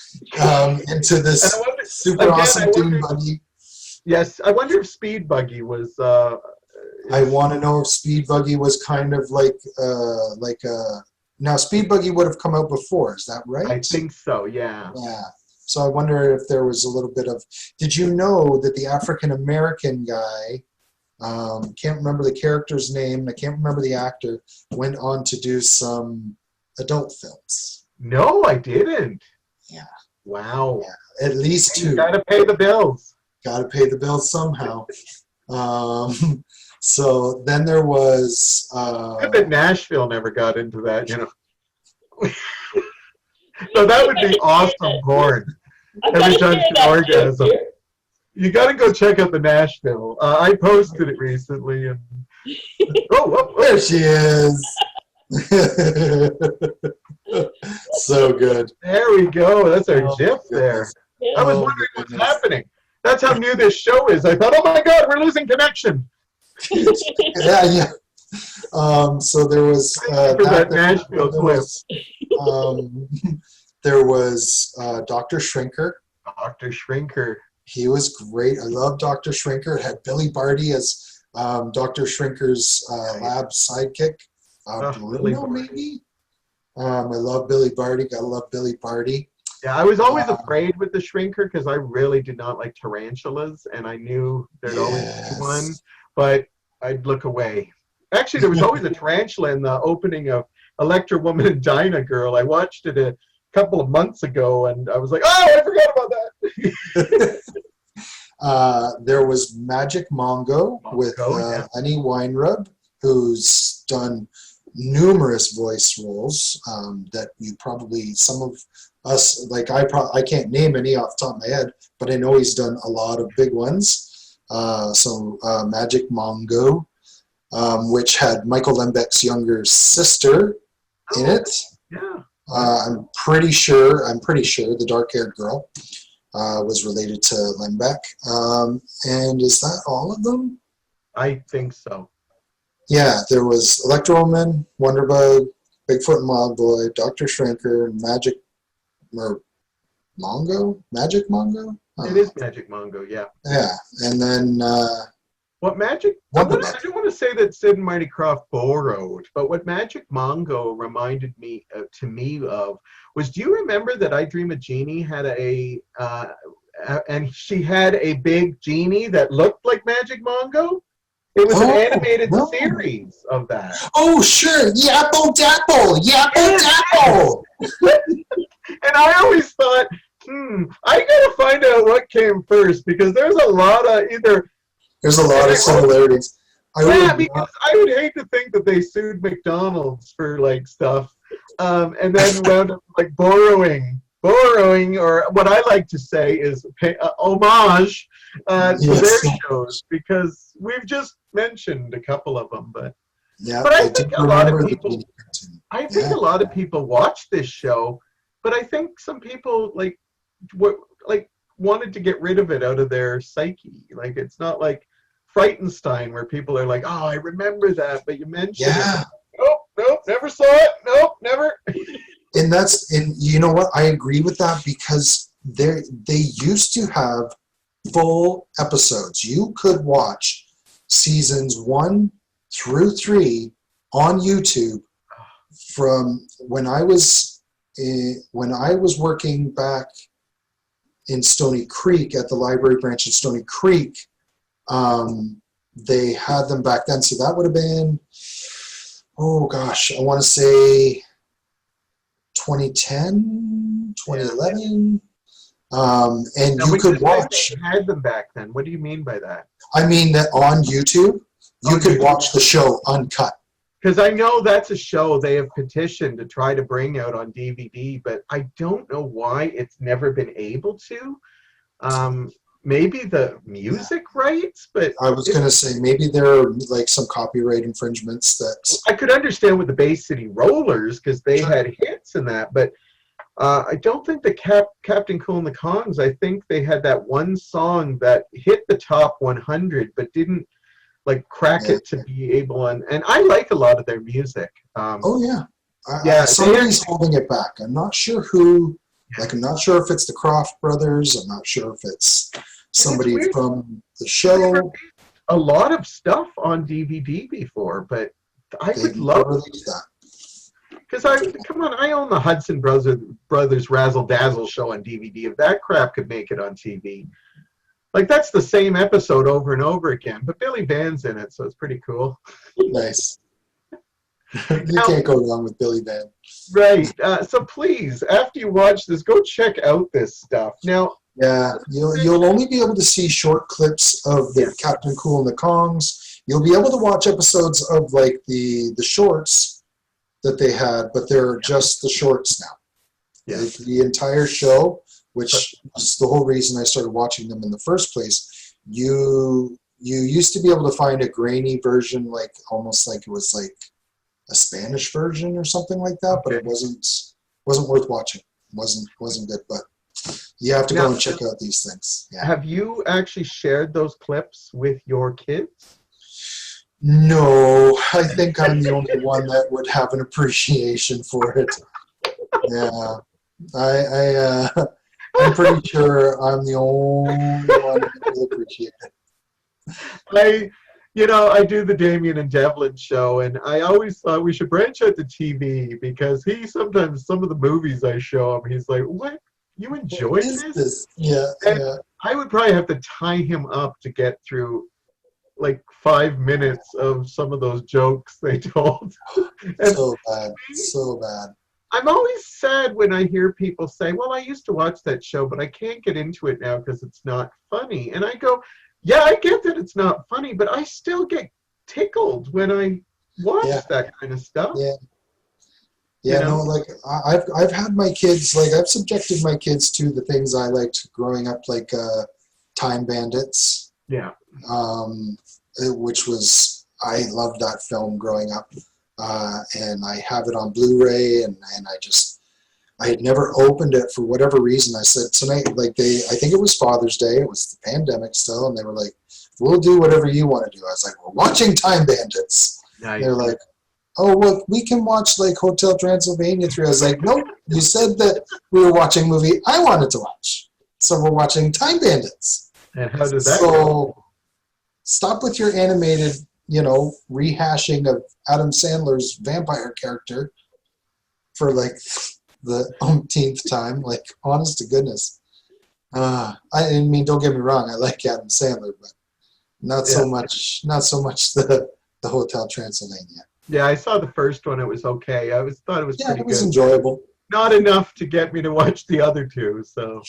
into this super awesome Dune buggy. Yes, I wonder if Speed Buggy was. I want to know if Speed Buggy was kind of like now Speed Buggy would have come out before. Is that right? I think so. Yeah. Yeah. So I wonder if there was a little bit of. Did you know that the African American guy, can't remember the character's name, I can't remember the actor, went on to do some adult films? No, I didn't. Yeah. Wow. Yeah. At least two. You gotta pay the bills. Got to pay the bills somehow. So then there was. I bet Nashville never got into that, you know. So that would be awesome porn. Every time she orgasm. You got to go check out the Nashville. I posted it recently, and there she is. So good. There we go. That's our GIF there. I was wondering what's happening. That's how new this show is. I thought, oh my God, we're losing connection. Yeah. So there was that Nashville clip. There was Dr. Shrinker. Dr. Shrinker. He was great. I love Dr. Shrinker. It had Billy Barty as Dr. Shrinker's lab sidekick. Bruno, maybe? I love Billy Barty. Gotta love Billy Barty. Yeah, I was always afraid with the Shrinker because I really did not like tarantulas, and I knew there'd always be one, but I'd look away. Actually, there was always a tarantula in the opening of Electra Woman and Dinah Girl. I watched it a couple of months ago, and I was like, oh, I forgot about that. There was Magic Mongo with Annie Weinrub, who's done numerous voice roles that you probably, some of us, like I can't name any off the top of my head, but I know he's done a lot of big ones. So Magic Mongo, which had Michael Lembeck's younger sister in it. Yeah. I'm pretty sure the dark-haired girl was related to Lembeck. And is that all of them? I think so. Yeah, there was Electro-Woman, Wonderbug, Bigfoot and Wild Boy, Dr. Shrinker, Magic Mongo? It is Magic Mongo, yeah. Yeah, and then... what Magic... I don't want to say that Sid and Marty Krofft borrowed, but what Magic Mongo reminded me to me of was, do you remember that I Dream a Genie had and she had a big genie that looked like Magic Mongo. It was an animated series of that. Oh, sure. Yapple Dapple. Yapple Dapple. And I always thought, I gotta find out what came first, because there's a lot of similarities. Because I would hate to think that they sued McDonald's for like stuff, and then wound up like borrowing, or what I like to say is homage to their shows, because we've just mentioned a couple of them, but I think a lot of people. I think a lot of people watch this show, but I think some people wanted to get rid of it out of their psyche. Like, it's not like Frightenstein, where people are like, "Oh, I remember that," but you mentioned it. Nope, never saw it. Nope, never. And you know what? I agree with that, because they used to have full episodes. You could watch seasons 1 through 3 on YouTube from when I was working back in Stony Creek at the library branch in Stony Creek. They had them back then, so that would have been, oh gosh, I want to say 2010, 2011. And now, you could watch. They had them back then. What do you mean by that? I mean that on YouTube, you could watch the show uncut. Because I know that's a show they have petitioned to try to bring out on DVD, but I don't know why it's never been able to. Maybe the music rights, but I was going to say maybe there are like some copyright infringements that I could understand with the Bay City Rollers, because they had hits in that, but I don't think the Captain Cool and the Kongs. I think they had that one song that hit the top 100, but didn't like crack it to be able, and I like a lot of their music. Somebody's holding it back. I'm not sure who. Like, I'm not sure if it's the Croft brothers. I'm not sure if it's somebody from the show. A lot of stuff on DVD before, but I would love that. Because I own the Hudson Brothers Razzle Dazzle show on DVD. If that crap could make it on TV, like, that's the same episode over and over again, but Billy Van's in it, so it's pretty cool. Nice. You can't go wrong with Billy Van. Right. So please, after you watch this, go check out this stuff. Now, yeah, you'll only be able to see short clips of the Captain Cool and the Kongs. You'll be able to watch episodes of like the shorts that they had, but they're just the shorts now. Yeah. Like, the entire show, which is the whole reason I started watching them in the first place. You used to be able to find a grainy version, like almost like it was like a Spanish version or something like that, but it wasn't worth watching. Wasn't good, but you have to go and check out these things. Yeah. Have you actually shared those clips with your kids? No, I think I'm the only one that would have an appreciation for it. Yeah, I'm pretty sure I'm the only one that will appreciate it. I do the Damien and Devlin show, and I always thought we should branch out to TV, because sometimes some of the movies I show him, he's like, "What? You enjoy this?" Yeah, and I would probably have to tie him up to get through like 5 minutes of some of those jokes they told. So bad. I'm always sad when I hear people say, "Well, I used to watch that show, but I can't get into it now because it's not funny." And I go, yeah, I get that it's not funny, but I still get tickled when I watch that kind of stuff. Yeah, no, like I've had my kids, like I've subjected my kids to the things I liked growing up, like Time Bandits. Yeah. Which was, I loved that film growing up, and I have it on Blu-ray, and I had never opened it for whatever reason. I said tonight, like I think it was Father's Day, it was the pandemic still, and they were like, "We'll do whatever you want to do." I was like, "We're watching Time Bandits." Nice. They're like, "Oh, well, we can watch like Hotel Transylvania 3. I was like, "Nope, you said that we were watching a movie I wanted to watch, so we're watching Time Bandits." And how did that go? Stop with your animated, rehashing of Adam Sandler's vampire character for like the umpteenth time. Like, honest to goodness. I mean, don't get me wrong, I like Adam Sandler, but not so much the Hotel Transylvania. Yeah, I saw the first one. It was okay. Thought it was pretty It was good. enjoyable. Not enough to get me to watch the other two. So,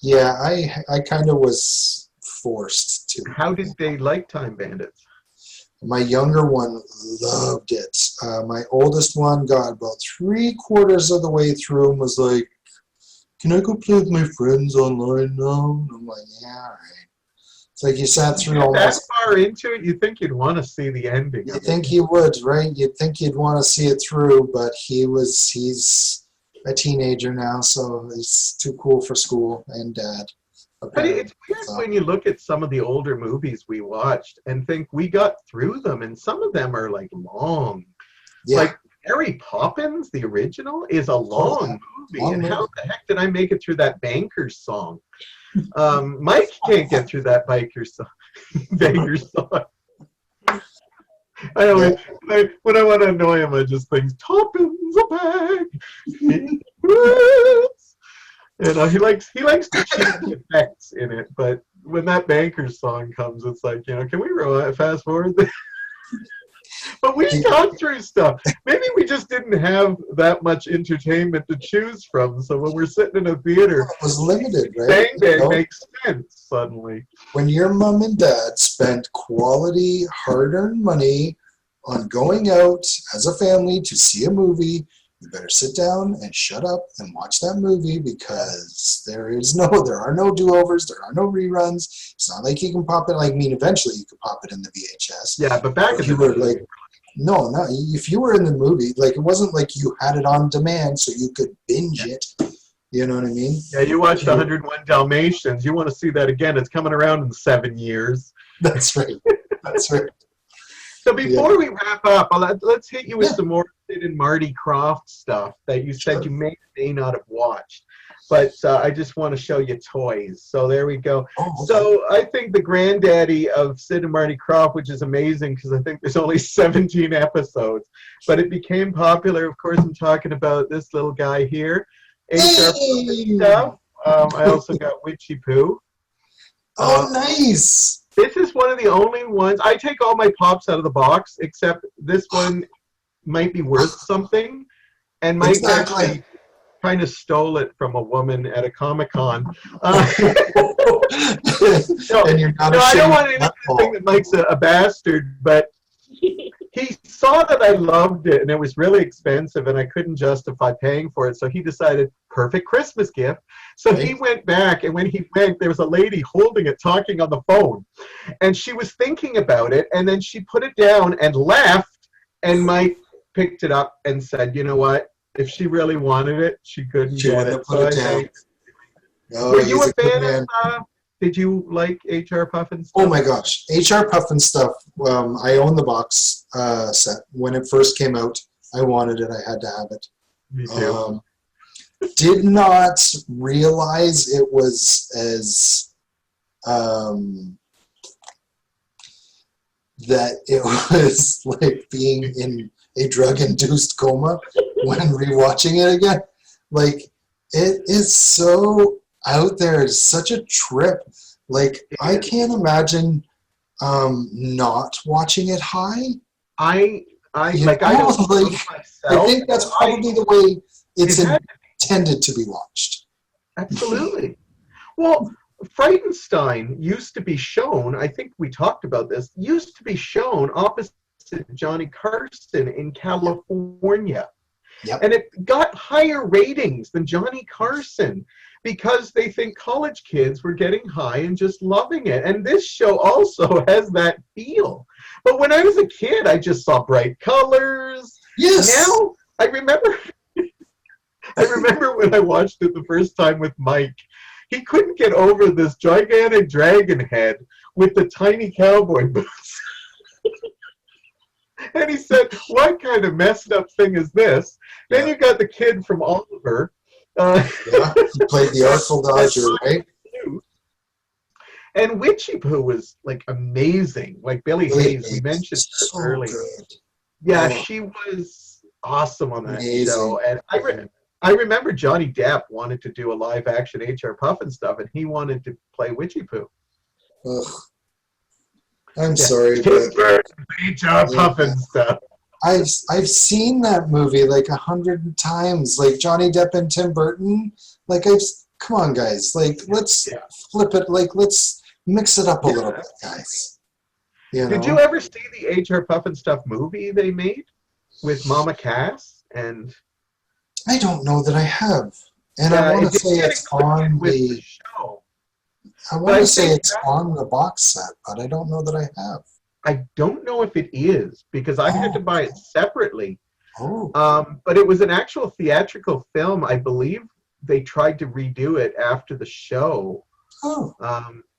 Yeah, I kind of was forced to. how did they like Time Bandits? My younger one loved it. My oldest one got about 3/4 of the way through and was like, "Can I go play with my friends online now?" And I'm like, "Yeah, all right." It's like you sat through almost. That far into it, you think you'd want to see the ending. You think he would, right? You'd think you'd want to see it through, but he's a teenager now, so he's too cool for school and dad. But it's weird when you look at some of the older movies we watched and think we got through them, and some of them are like long. Yeah. Like Mary Poppins, the original, is a long movie. Long And movie. how the heck did I make it through that Bankers song? Mike can't get through that Bankers song. Bankers song. I always, when I want to annoy him, I just think, Toppins a bag. And he likes to cheat the effects in it, but when that Bankers song comes, it's like, can we fast forward this? But we got through stuff. Maybe we just didn't have that much entertainment to choose from. So when we're sitting in a theater, It was limited, right? Bang Bang makes sense suddenly. When your mom and dad spent quality, hard-earned money on going out as a family to see a movie, you better sit down and shut up and watch that movie, because there are no do-overs, there are no reruns. It's not like you can pop it. Eventually you could pop it in the VHS. Yeah, but back in you the were day, no. If you were in the movie, it wasn't like you had it on demand so you could binge it. You know what I mean? yeah, you watched 101 Dalmatians. You want to see that again? It's coming around in 7 years. That's right. That's right. So before we wrap up, let's hit you with some more Sid and Marty Krofft stuff that you said you may or may not have watched. But I just want to show you toys. So there we go. Oh, okay. So I think the granddaddy of Sid and Marty Krofft, which is amazing because I think there's only 17 episodes, but it became popular. Of course, I'm talking about this little guy here. HR stuff. I also got Witchy Poo. Oh, nice. This is one of the only ones. I take all my pops out of the box, except this one might be worth something. And Mike actually kind of stole it from a woman at a Comic-Con. And you're not I don't want ashamed anything to think that Mike's a bastard, but he saw that I loved it and it was really expensive and I couldn't justify paying for it. So he decided, perfect Christmas gift. So he went back, and when he went, there was a lady holding it, talking on the phone. And she was thinking about it, and then she put it down and left, and Mike picked it up and said, you know what? If she really wanted it, she couldn't get it. Put it down. Were you a fan of, did you like HR Puffin stuff? Oh my gosh. HR Puffin stuff. I own the box set. When it first came out, I wanted it. I had to have it. Me too. Did not realize it was as that it was like being in a drug-induced coma when rewatching it again. It is so out there. It's such a trip. I can't imagine not watching it high. I think that's probably the way it's intended to be watched. Absolutely. Well, Frightenstein used to be shown, I think we talked about this, used to be shown opposite Johnny Carson in California. Yep. And it got higher ratings than Johnny Carson because they think college kids were getting high and just loving it. And this show also has that feel. But when I was a kid, I just saw bright colors. Yes. Now, I remember when I watched it the first time with Mike, he couldn't get over this gigantic dragon head with the tiny cowboy boots. And he said, what kind of messed up thing is this? Then you got the kid from Oliver. He played the Artful Dodger, right? And Witchy Poo was amazing. Billy Hayes, we mentioned so earlier. Good. Yeah, she was awesome on that show. And I remember Johnny Depp wanted to do a live action H.R. Puffin stuff, and he wanted to play Witchy Poo. Ugh. I'm sorry, but H.R. Puffin stuff. I've seen that movie like 100 times. Like Johnny Depp and Tim Burton. Like come on, guys. Like let's flip it. Like let's mix it up a little bit, guys. Did you ever see the H.R. Puffin stuff movie they made with Mama Cass? And I don't know that I have. And I want to say it's on the show. I want to say it's on the box set, but I don't know that I have. I don't know if it is because I had to buy it separately. Oh. But it was an actual theatrical film. I believe they tried to redo it after the show. Oh.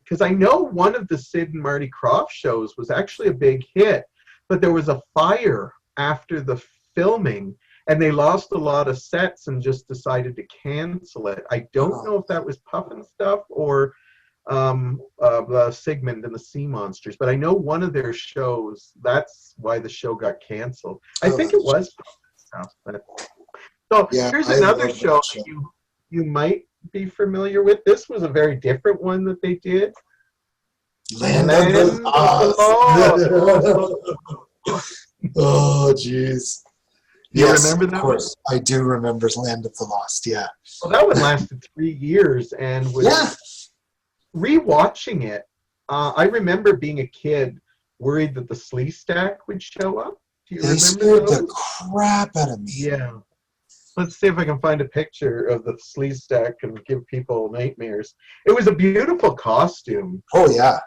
Because I know one of the Sid and Marty Krofft shows was actually a big hit, but there was a fire after the filming, and they lost a lot of sets and just decided to cancel it. I don't know if that was Puffin stuff or Sigmund and the Sea Monsters, but I know one of their shows, that's why the show got canceled. I think it was Puffin stuff. So here's another show that you might be familiar with. This was a very different one that they did. Land of the Lost. Oh, jeez. Yes, remember that? Of course, I do remember Land of the Lost. Yeah. Well, that one lasted 3 years, and was rewatching it. I remember being a kid worried that the Slee Stack would show up. Do you remember scared those? the crap out of me. Yeah. Let's see if I can find a picture of the Slee Stack and give people nightmares. It was a beautiful costume. Oh, yeah.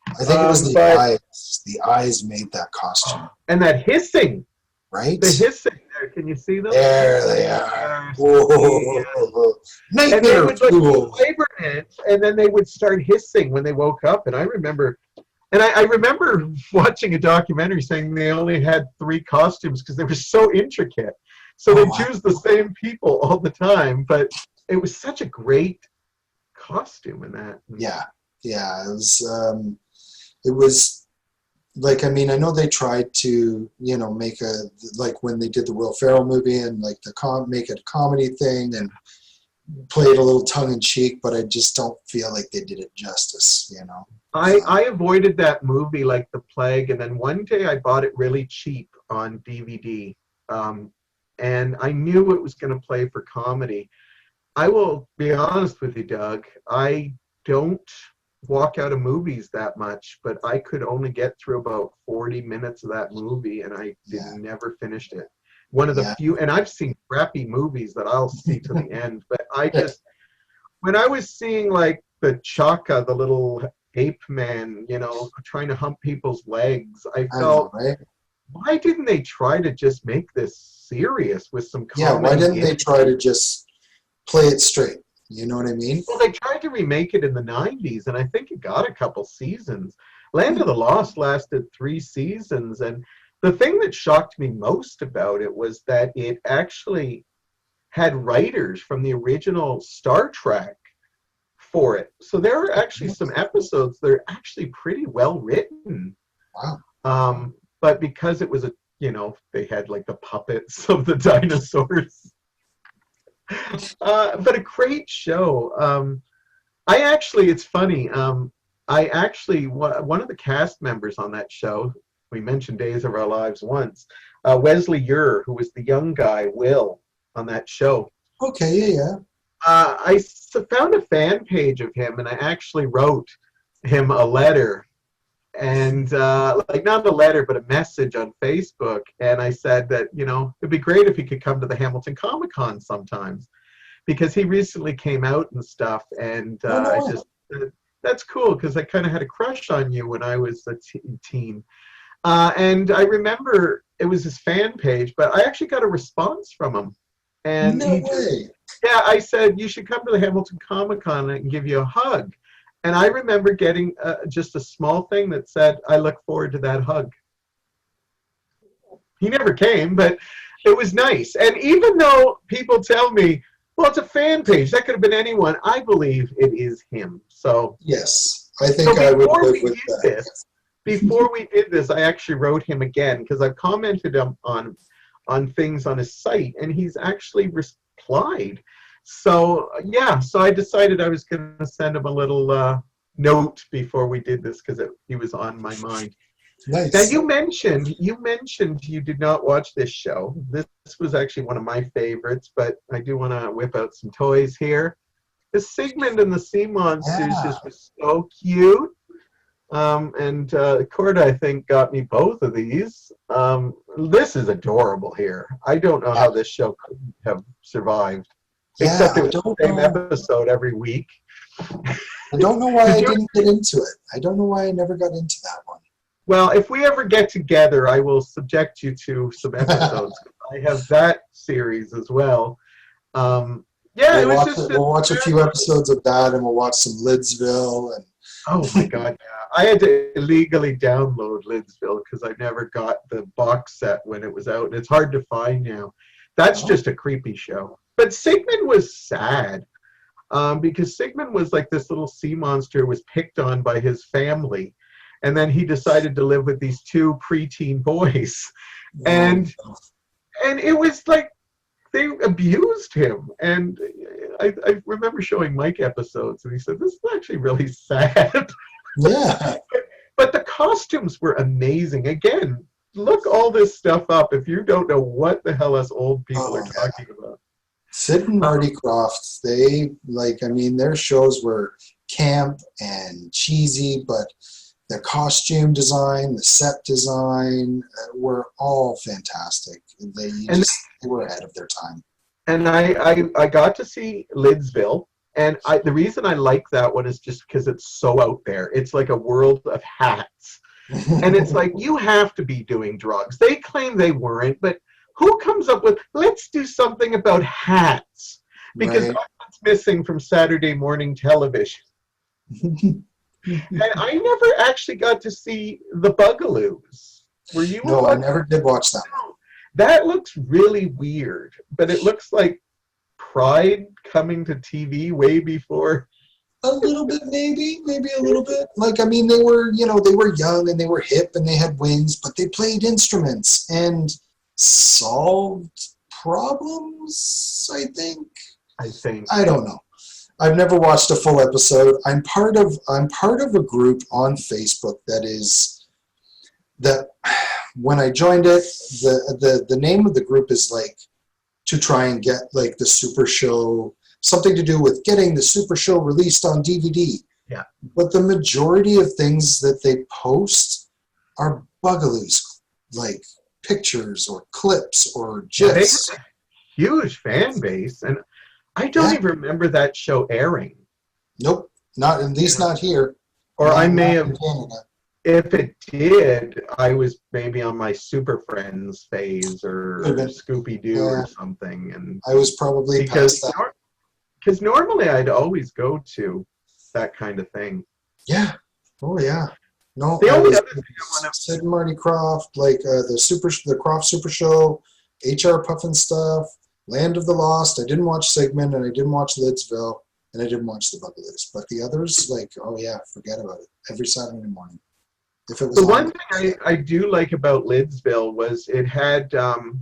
I think it was the eyes. The eyes made that costume. And that hissing. Right? The hissing there. Can you see them? There they are. Whoa. And they would hibernate, and then they would start hissing when they woke up. And I remember watching a documentary saying they only had 3 costumes because they were so intricate. So they choose the same people all the time, but it was such a great costume in that. Yeah. It was like, I mean, I know they tried to, make like when they did the Will Ferrell movie and like make it a comedy thing and play it a little tongue in cheek, but I just don't feel like they did it justice, I avoided that movie like the plague, and then one day I bought it really cheap on DVD. And I knew it was going to play for comedy. I will be honest with you, Doug. I don't walk out of movies that much, but I could only get through about 40 minutes of that movie, and I never finished it. One of the few, and I've seen crappy movies that I'll see to the end, but I just, when I was seeing like the Chaka, the little ape man, trying to hump people's legs, I felt, why didn't they try to just make this serious with some comedy? Yeah, why didn't they try to just play it straight? You know what I mean? Well, they tried to remake it in the 90s, and I think it got a couple seasons. Land of the Lost lasted 3 seasons, and the thing that shocked me most about it was that it actually had writers from the original Star Trek for it. So there are actually some episodes that are actually pretty well written. Wow. But because it was they had like the puppets of the dinosaurs. But a great show. It's funny. One of the cast members on that show, we mentioned Days of Our Lives once, Wesley Ure, who was the young guy, Will, on that show. Okay, yeah. I found a fan page of him, and I actually wrote him a letter. And not a letter, but a message on Facebook. And I said that, it'd be great if he could come to the Hamilton Comic-Con sometimes, because he recently came out and stuff. And I just said, that's cool, because I kind of had a crush on you when I was a teen. And I remember it was his fan page, but I actually got a response from him. And no way. I said, you should come to the Hamilton Comic-Con and I can give you a hug. And I remember getting just a small thing that said, I look forward to that hug. He never came, but it was nice. And even though people tell me, well, it's a fan page, that could have been anyone, I believe it is him. So yes, I think I would live with that. Before we did this, I actually wrote him again, because I've commented on things on his site, and he's actually replied. So yeah, so I decided I was going to send him a little note before we did this because he was on my mind. Nice. Now you mentioned you did not watch this show. This was actually one of my favorites, but I do want to whip out some toys here. The Sigmund and the Sea Monsters just was so cute. And Corda, I think, got me both of these. This is adorable here. I don't know how this show could have survived. Except it was the same episode every week. I don't know why I didn't get into it. I don't know why I never got into that one. Well, if we ever get together, I will subject you to some episodes. I have that series as well. Yeah, we'll watch a few episodes of that, and we'll watch some Lidsville. And oh my God, yeah! I had to illegally download Lidsville because I never got the box set when it was out, and it's hard to find now. That's just a creepy show. But Sigmund was sad because Sigmund was like this little sea monster, was picked on by his family. And then he decided to live with these two preteen boys. And it was like they abused him. And I remember showing Mike episodes, and he said, this is actually really sad. Yeah. But the costumes were amazing. Again, look all this stuff up if you don't know what the hell us old people are talking about. Sid and Marty Krofft, their shows were camp and cheesy, but the costume design, the set design were all fantastic. They were ahead of their time. And I got to see Lidsville, and the reason I like that one is just because it's so out there. It's like a world of hats. And it's like, you have to be doing drugs. They claim they weren't, but who comes up with, let's do something about hats? Because that's what's missing from Saturday morning television. And I never actually got to see the Bugaloos. Were you? No, I never did watch that. That looks really weird, but it looks like Pride coming to TV way before. A little bit, maybe a little bit. They were young and they were hip and they had wings, but they played instruments and solved problems, I think. I don't know. I've never watched a full episode. I'm part of a group on Facebook that when I joined it, the name of the group is like to try and get like the Super Show, something to do with getting the Super Show released on DVD. Yeah. But the majority of things that they post are Bugaloos, like pictures or clips or GIFs. They have a huge fan base, and I don't even remember that show airing. Nope, not at least not here. Or I may have. If it did, I was maybe on my Super Friends phase or Scooby Doo or something, and I was probably because normally I'd always go to that kind of thing. Yeah. Oh yeah. No. The only other thing I want to Sid and Marty Krofft, like the Krofft Super Show, HR Puffin stuff. Land of the Lost. I didn't watch Sigmund, and I didn't watch Lidsville, and I didn't watch the Bugaloos. But the others, forget about it. Every Saturday morning. If it was the one thing I do like about Lidsville was it had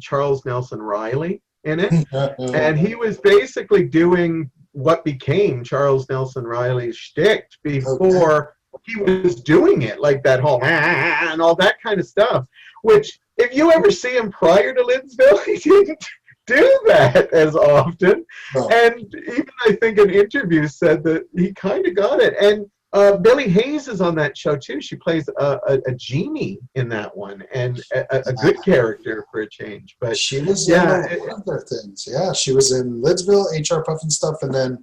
Charles Nelson Riley in it, and he was basically doing what became Charles Nelson Riley's shtick before he was doing it, like that whole and all that kind of stuff. Which, if you ever see him prior to Lidsville, he didn't do that as often. And even I think an interview said that he kind of got it. And Billy Hayes is on that show too. She plays a genie in that one, and a good character for a change. But she was in other things. Yeah, she was in Lidsville, HR Puffin stuff, and then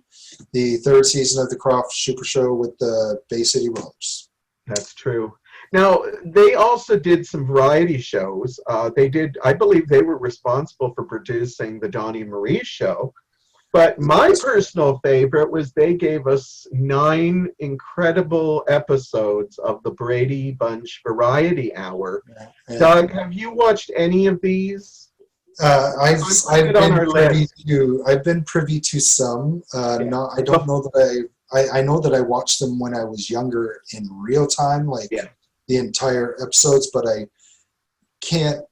the third season of the Krofft Super Show with the Bay City Rollers. That's true. Now, they also did some variety shows. I believe they were responsible for producing the Donnie and Marie show. But my personal favorite was they gave us 9 incredible episodes of the Brady Bunch Variety Hour. Yeah. Doug, have you watched any of these? I've been privy to some. I know that I watched them when I was younger in real time, the entire episodes, but I can't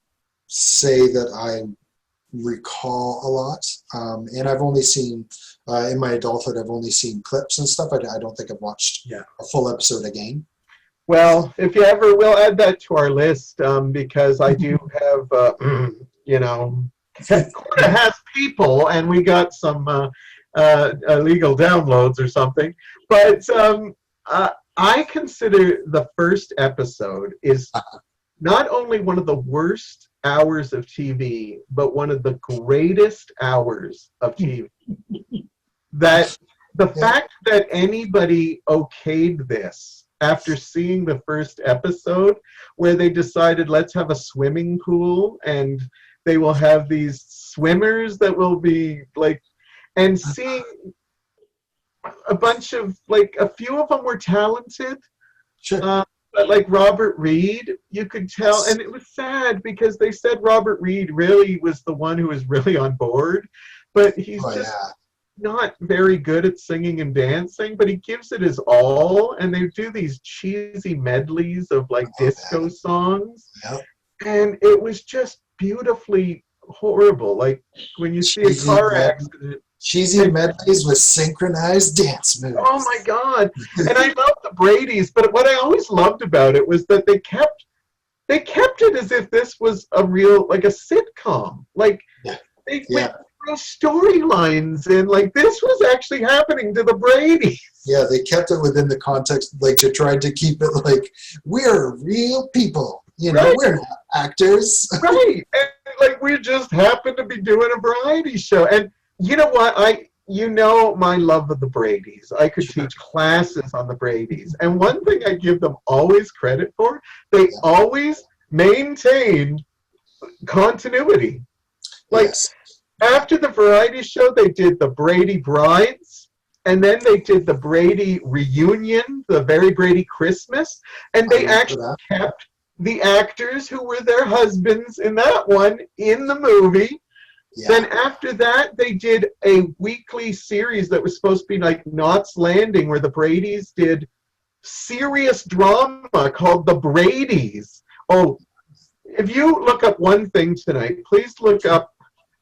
say that I recall a lot. And I've only seen, in my adulthood, I've only seen clips and stuff. I don't think I've watched a full episode again. Well, if you ever, we'll add that to our list because I do have, you know, Corda has people, and we got some illegal downloads or something. But I consider the first episode is not only one of the worst hours of TV, but one of the greatest hours of TV. That the fact that anybody okayed this after seeing the first episode, where they decided, let's have a swimming pool and they will have these swimmers that will be like, and seeing a bunch of, like, a few of them were talented. Sure. But like Robert Reed, you could tell, and it was sad because they said Robert Reed really was the one who was really on board, but he's not very good at singing and dancing, but he gives it his all, and they do these cheesy medleys of like disco songs, and it was just beautifully horrible. Like when you see a car accident. Cheesy medleys with synchronized dance moves. Oh my God. And I love the Bradys, but what I always loved about it was that they kept it as if this was a real, like a sitcom. Like they went through storylines, and like this was actually happening to the Bradys. Yeah, they kept it within the context, like to try to keep it like, we're real people. You know, we're not actors. Right. And like we just happen to be doing a variety show. And you know what? My love of the Bradys. I could teach classes on the Bradys. And one thing I give them always credit for, they always maintained continuity. Like after the variety show, they did the Brady Brides, and then they did the Brady Reunion, the Very Brady Christmas, and they actually kept the actors who were their husbands in that one in the movie. Then after that, they did a weekly series that was supposed to be like Knots Landing, where the Bradys did serious drama called The Bradys. Oh, if you look up one thing tonight, please look up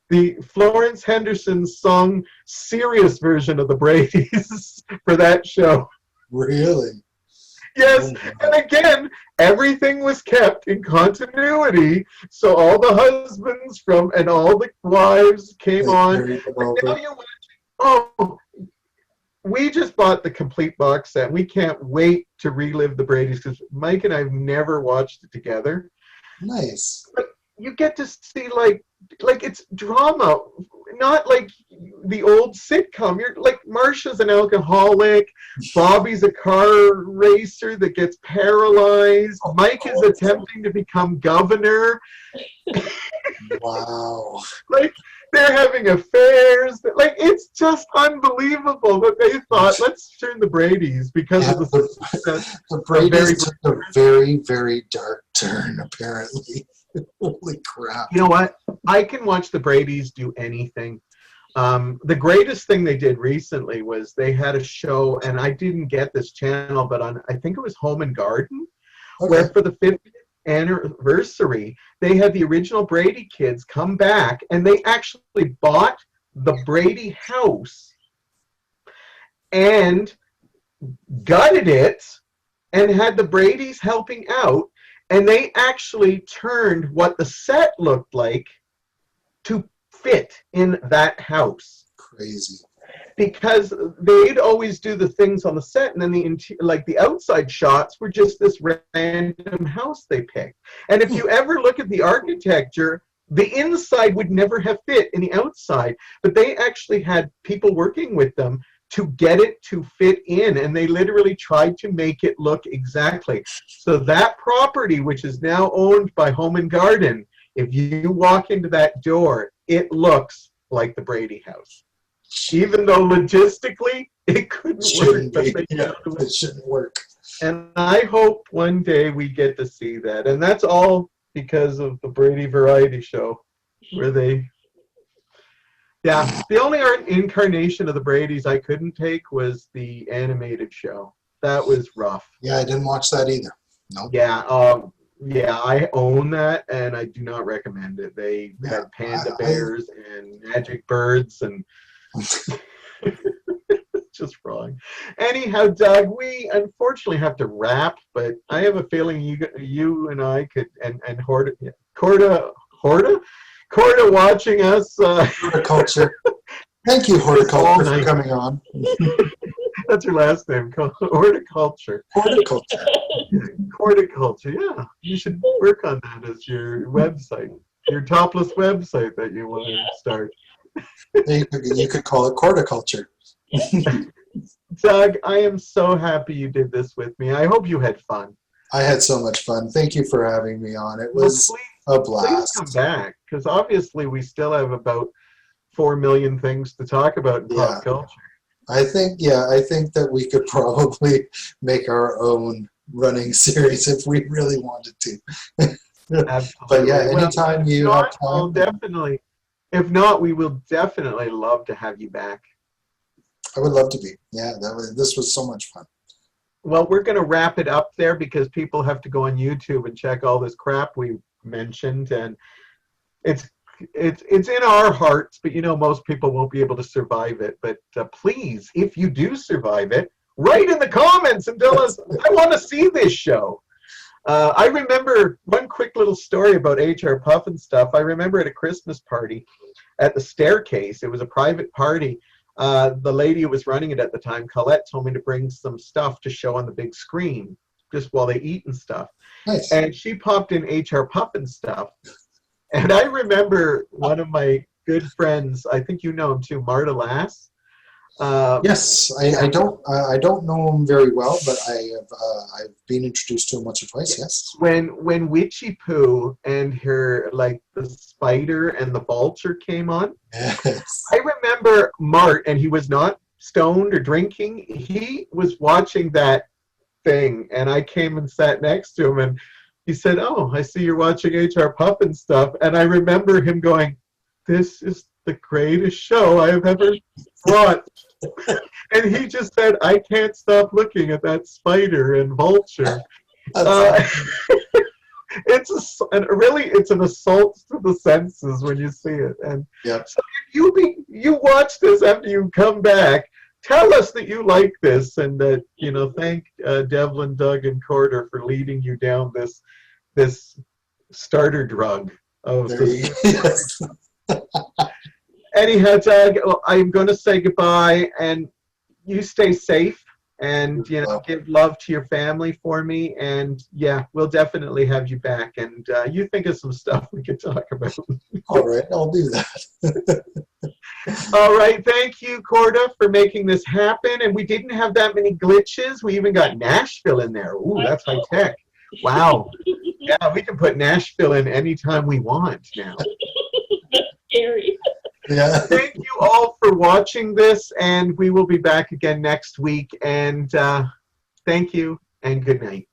the Florence Henderson sung serious version of The Bradys for that show. Really? Yes, and again, everything was kept in continuity, so all the husbands and all the wives came on. We just bought the complete box set. We can't wait to relive the Bradys because Mike and I have never watched it together. Nice. But you get to see like it's drama, not like the old sitcom. You're like, Marsha's an alcoholic, Bobby's a car racer that gets paralyzed, Mike is attempting to become governor. Wow. Like they're having affairs. Like it's just unbelievable that they thought, let's turn the Bradys because of the Bradys took a very, very dark turn, apparently. Holy crap. You know what? I can watch the Bradys do anything. The greatest thing they did recently was they had a show, and I didn't get this channel, but I think it was Home and Garden, where for the 50th anniversary, they had the original Brady kids come back, and they actually bought the Brady house and gutted it and had the Bradys helping out. And they actually turned what the set looked like to fit in that house. Crazy. Because they'd always do the things on the set, and then the outside shots were just this random house they picked. And if you ever look at the architecture, the inside would never have fit in the outside. But they actually had people working with them to get it to fit in, and they literally tried to make it look exactly. So that property, which is now owned by Home and Garden, if you walk into that door, it looks like the Brady house. Even though logistically it couldn't work, but it shouldn't work. And I hope one day we get to see that. And that's all because of the Brady variety show, where they... Yeah, the only incarnation of the Bradys I couldn't take was the animated show. That was rough. Yeah, I didn't watch that either. No. Yeah, Yeah, I own that, and I do not recommend it. They Yeah, had panda I bears and magic birds, and just wrong. Anyhow, Doug, we unfortunately have to wrap, but I have a feeling you and I could, and Corda watching us. horticulture. Thank you, horticulture, for coming on. That's her last name, horticulture. Horticulture. Horticulture, yeah. You should work on that as your website, your topless website that you want to start. You could call it horticulture. Doug, I am so happy you did this with me. I hope you had fun. I had so much fun. Thank you for having me on. It was a blast. Please come back, because obviously we still have about 4 million things to talk about in pop culture. I think that we could probably make our own running series if we really wanted to. Absolutely. But yeah, anytime you have time. We'll definitely, if not, we will definitely love to have you back. I would love to be. Yeah, this was so much fun. Well, we're going to wrap it up there because people have to go on YouTube and check all this crap we mentioned, and it's in our hearts, but most people won't be able to survive it. But please, if you do survive it, write in the comments and tell us, I want to see this show. I remember one quick little story about HR Puff and stuff. I remember at a Christmas party at the Staircase, it was a private party. The lady who was running it at the time, Colette, told me to bring some stuff to show on the big screen just while they eat and stuff. Nice. And she popped in HR Puff and stuff. And I remember one of my good friends, I think you know him too, Marta Lass. Yes, I don't know him very well, but I've been introduced to him once or twice. Yes. When Witchy Poo and her the spider and the vulture came on, yes. I remember Mart, and he was not stoned or drinking. He was watching that thing, and I came and sat next to him, and he said, "Oh, I see you're watching HR Puff and stuff." And I remember him going, "This is the greatest show I have ever watched." And he just said, "I can't stop looking at that spider and vulture." It's an assault to the senses when you see it. And yep. so if you watch this after you come back, tell us that you like this, and that thank Devlin, Doug, and Corder for leading you down this starter drug of yes. Anyhow, Doug, I'm going to say goodbye, and you stay safe, and give love to your family for me, and yeah, we'll definitely have you back, and you think of some stuff we could talk about. All right, I'll do that. All right, thank you, Corda, for making this happen, and we didn't have that many glitches. We even got Nashville in there. Ooh, that's high tech. Wow. Yeah, we can put Nashville in anytime we want now. That's scary. Yeah. Thank you all for watching this, and we will be back again next week. And thank you, and good night.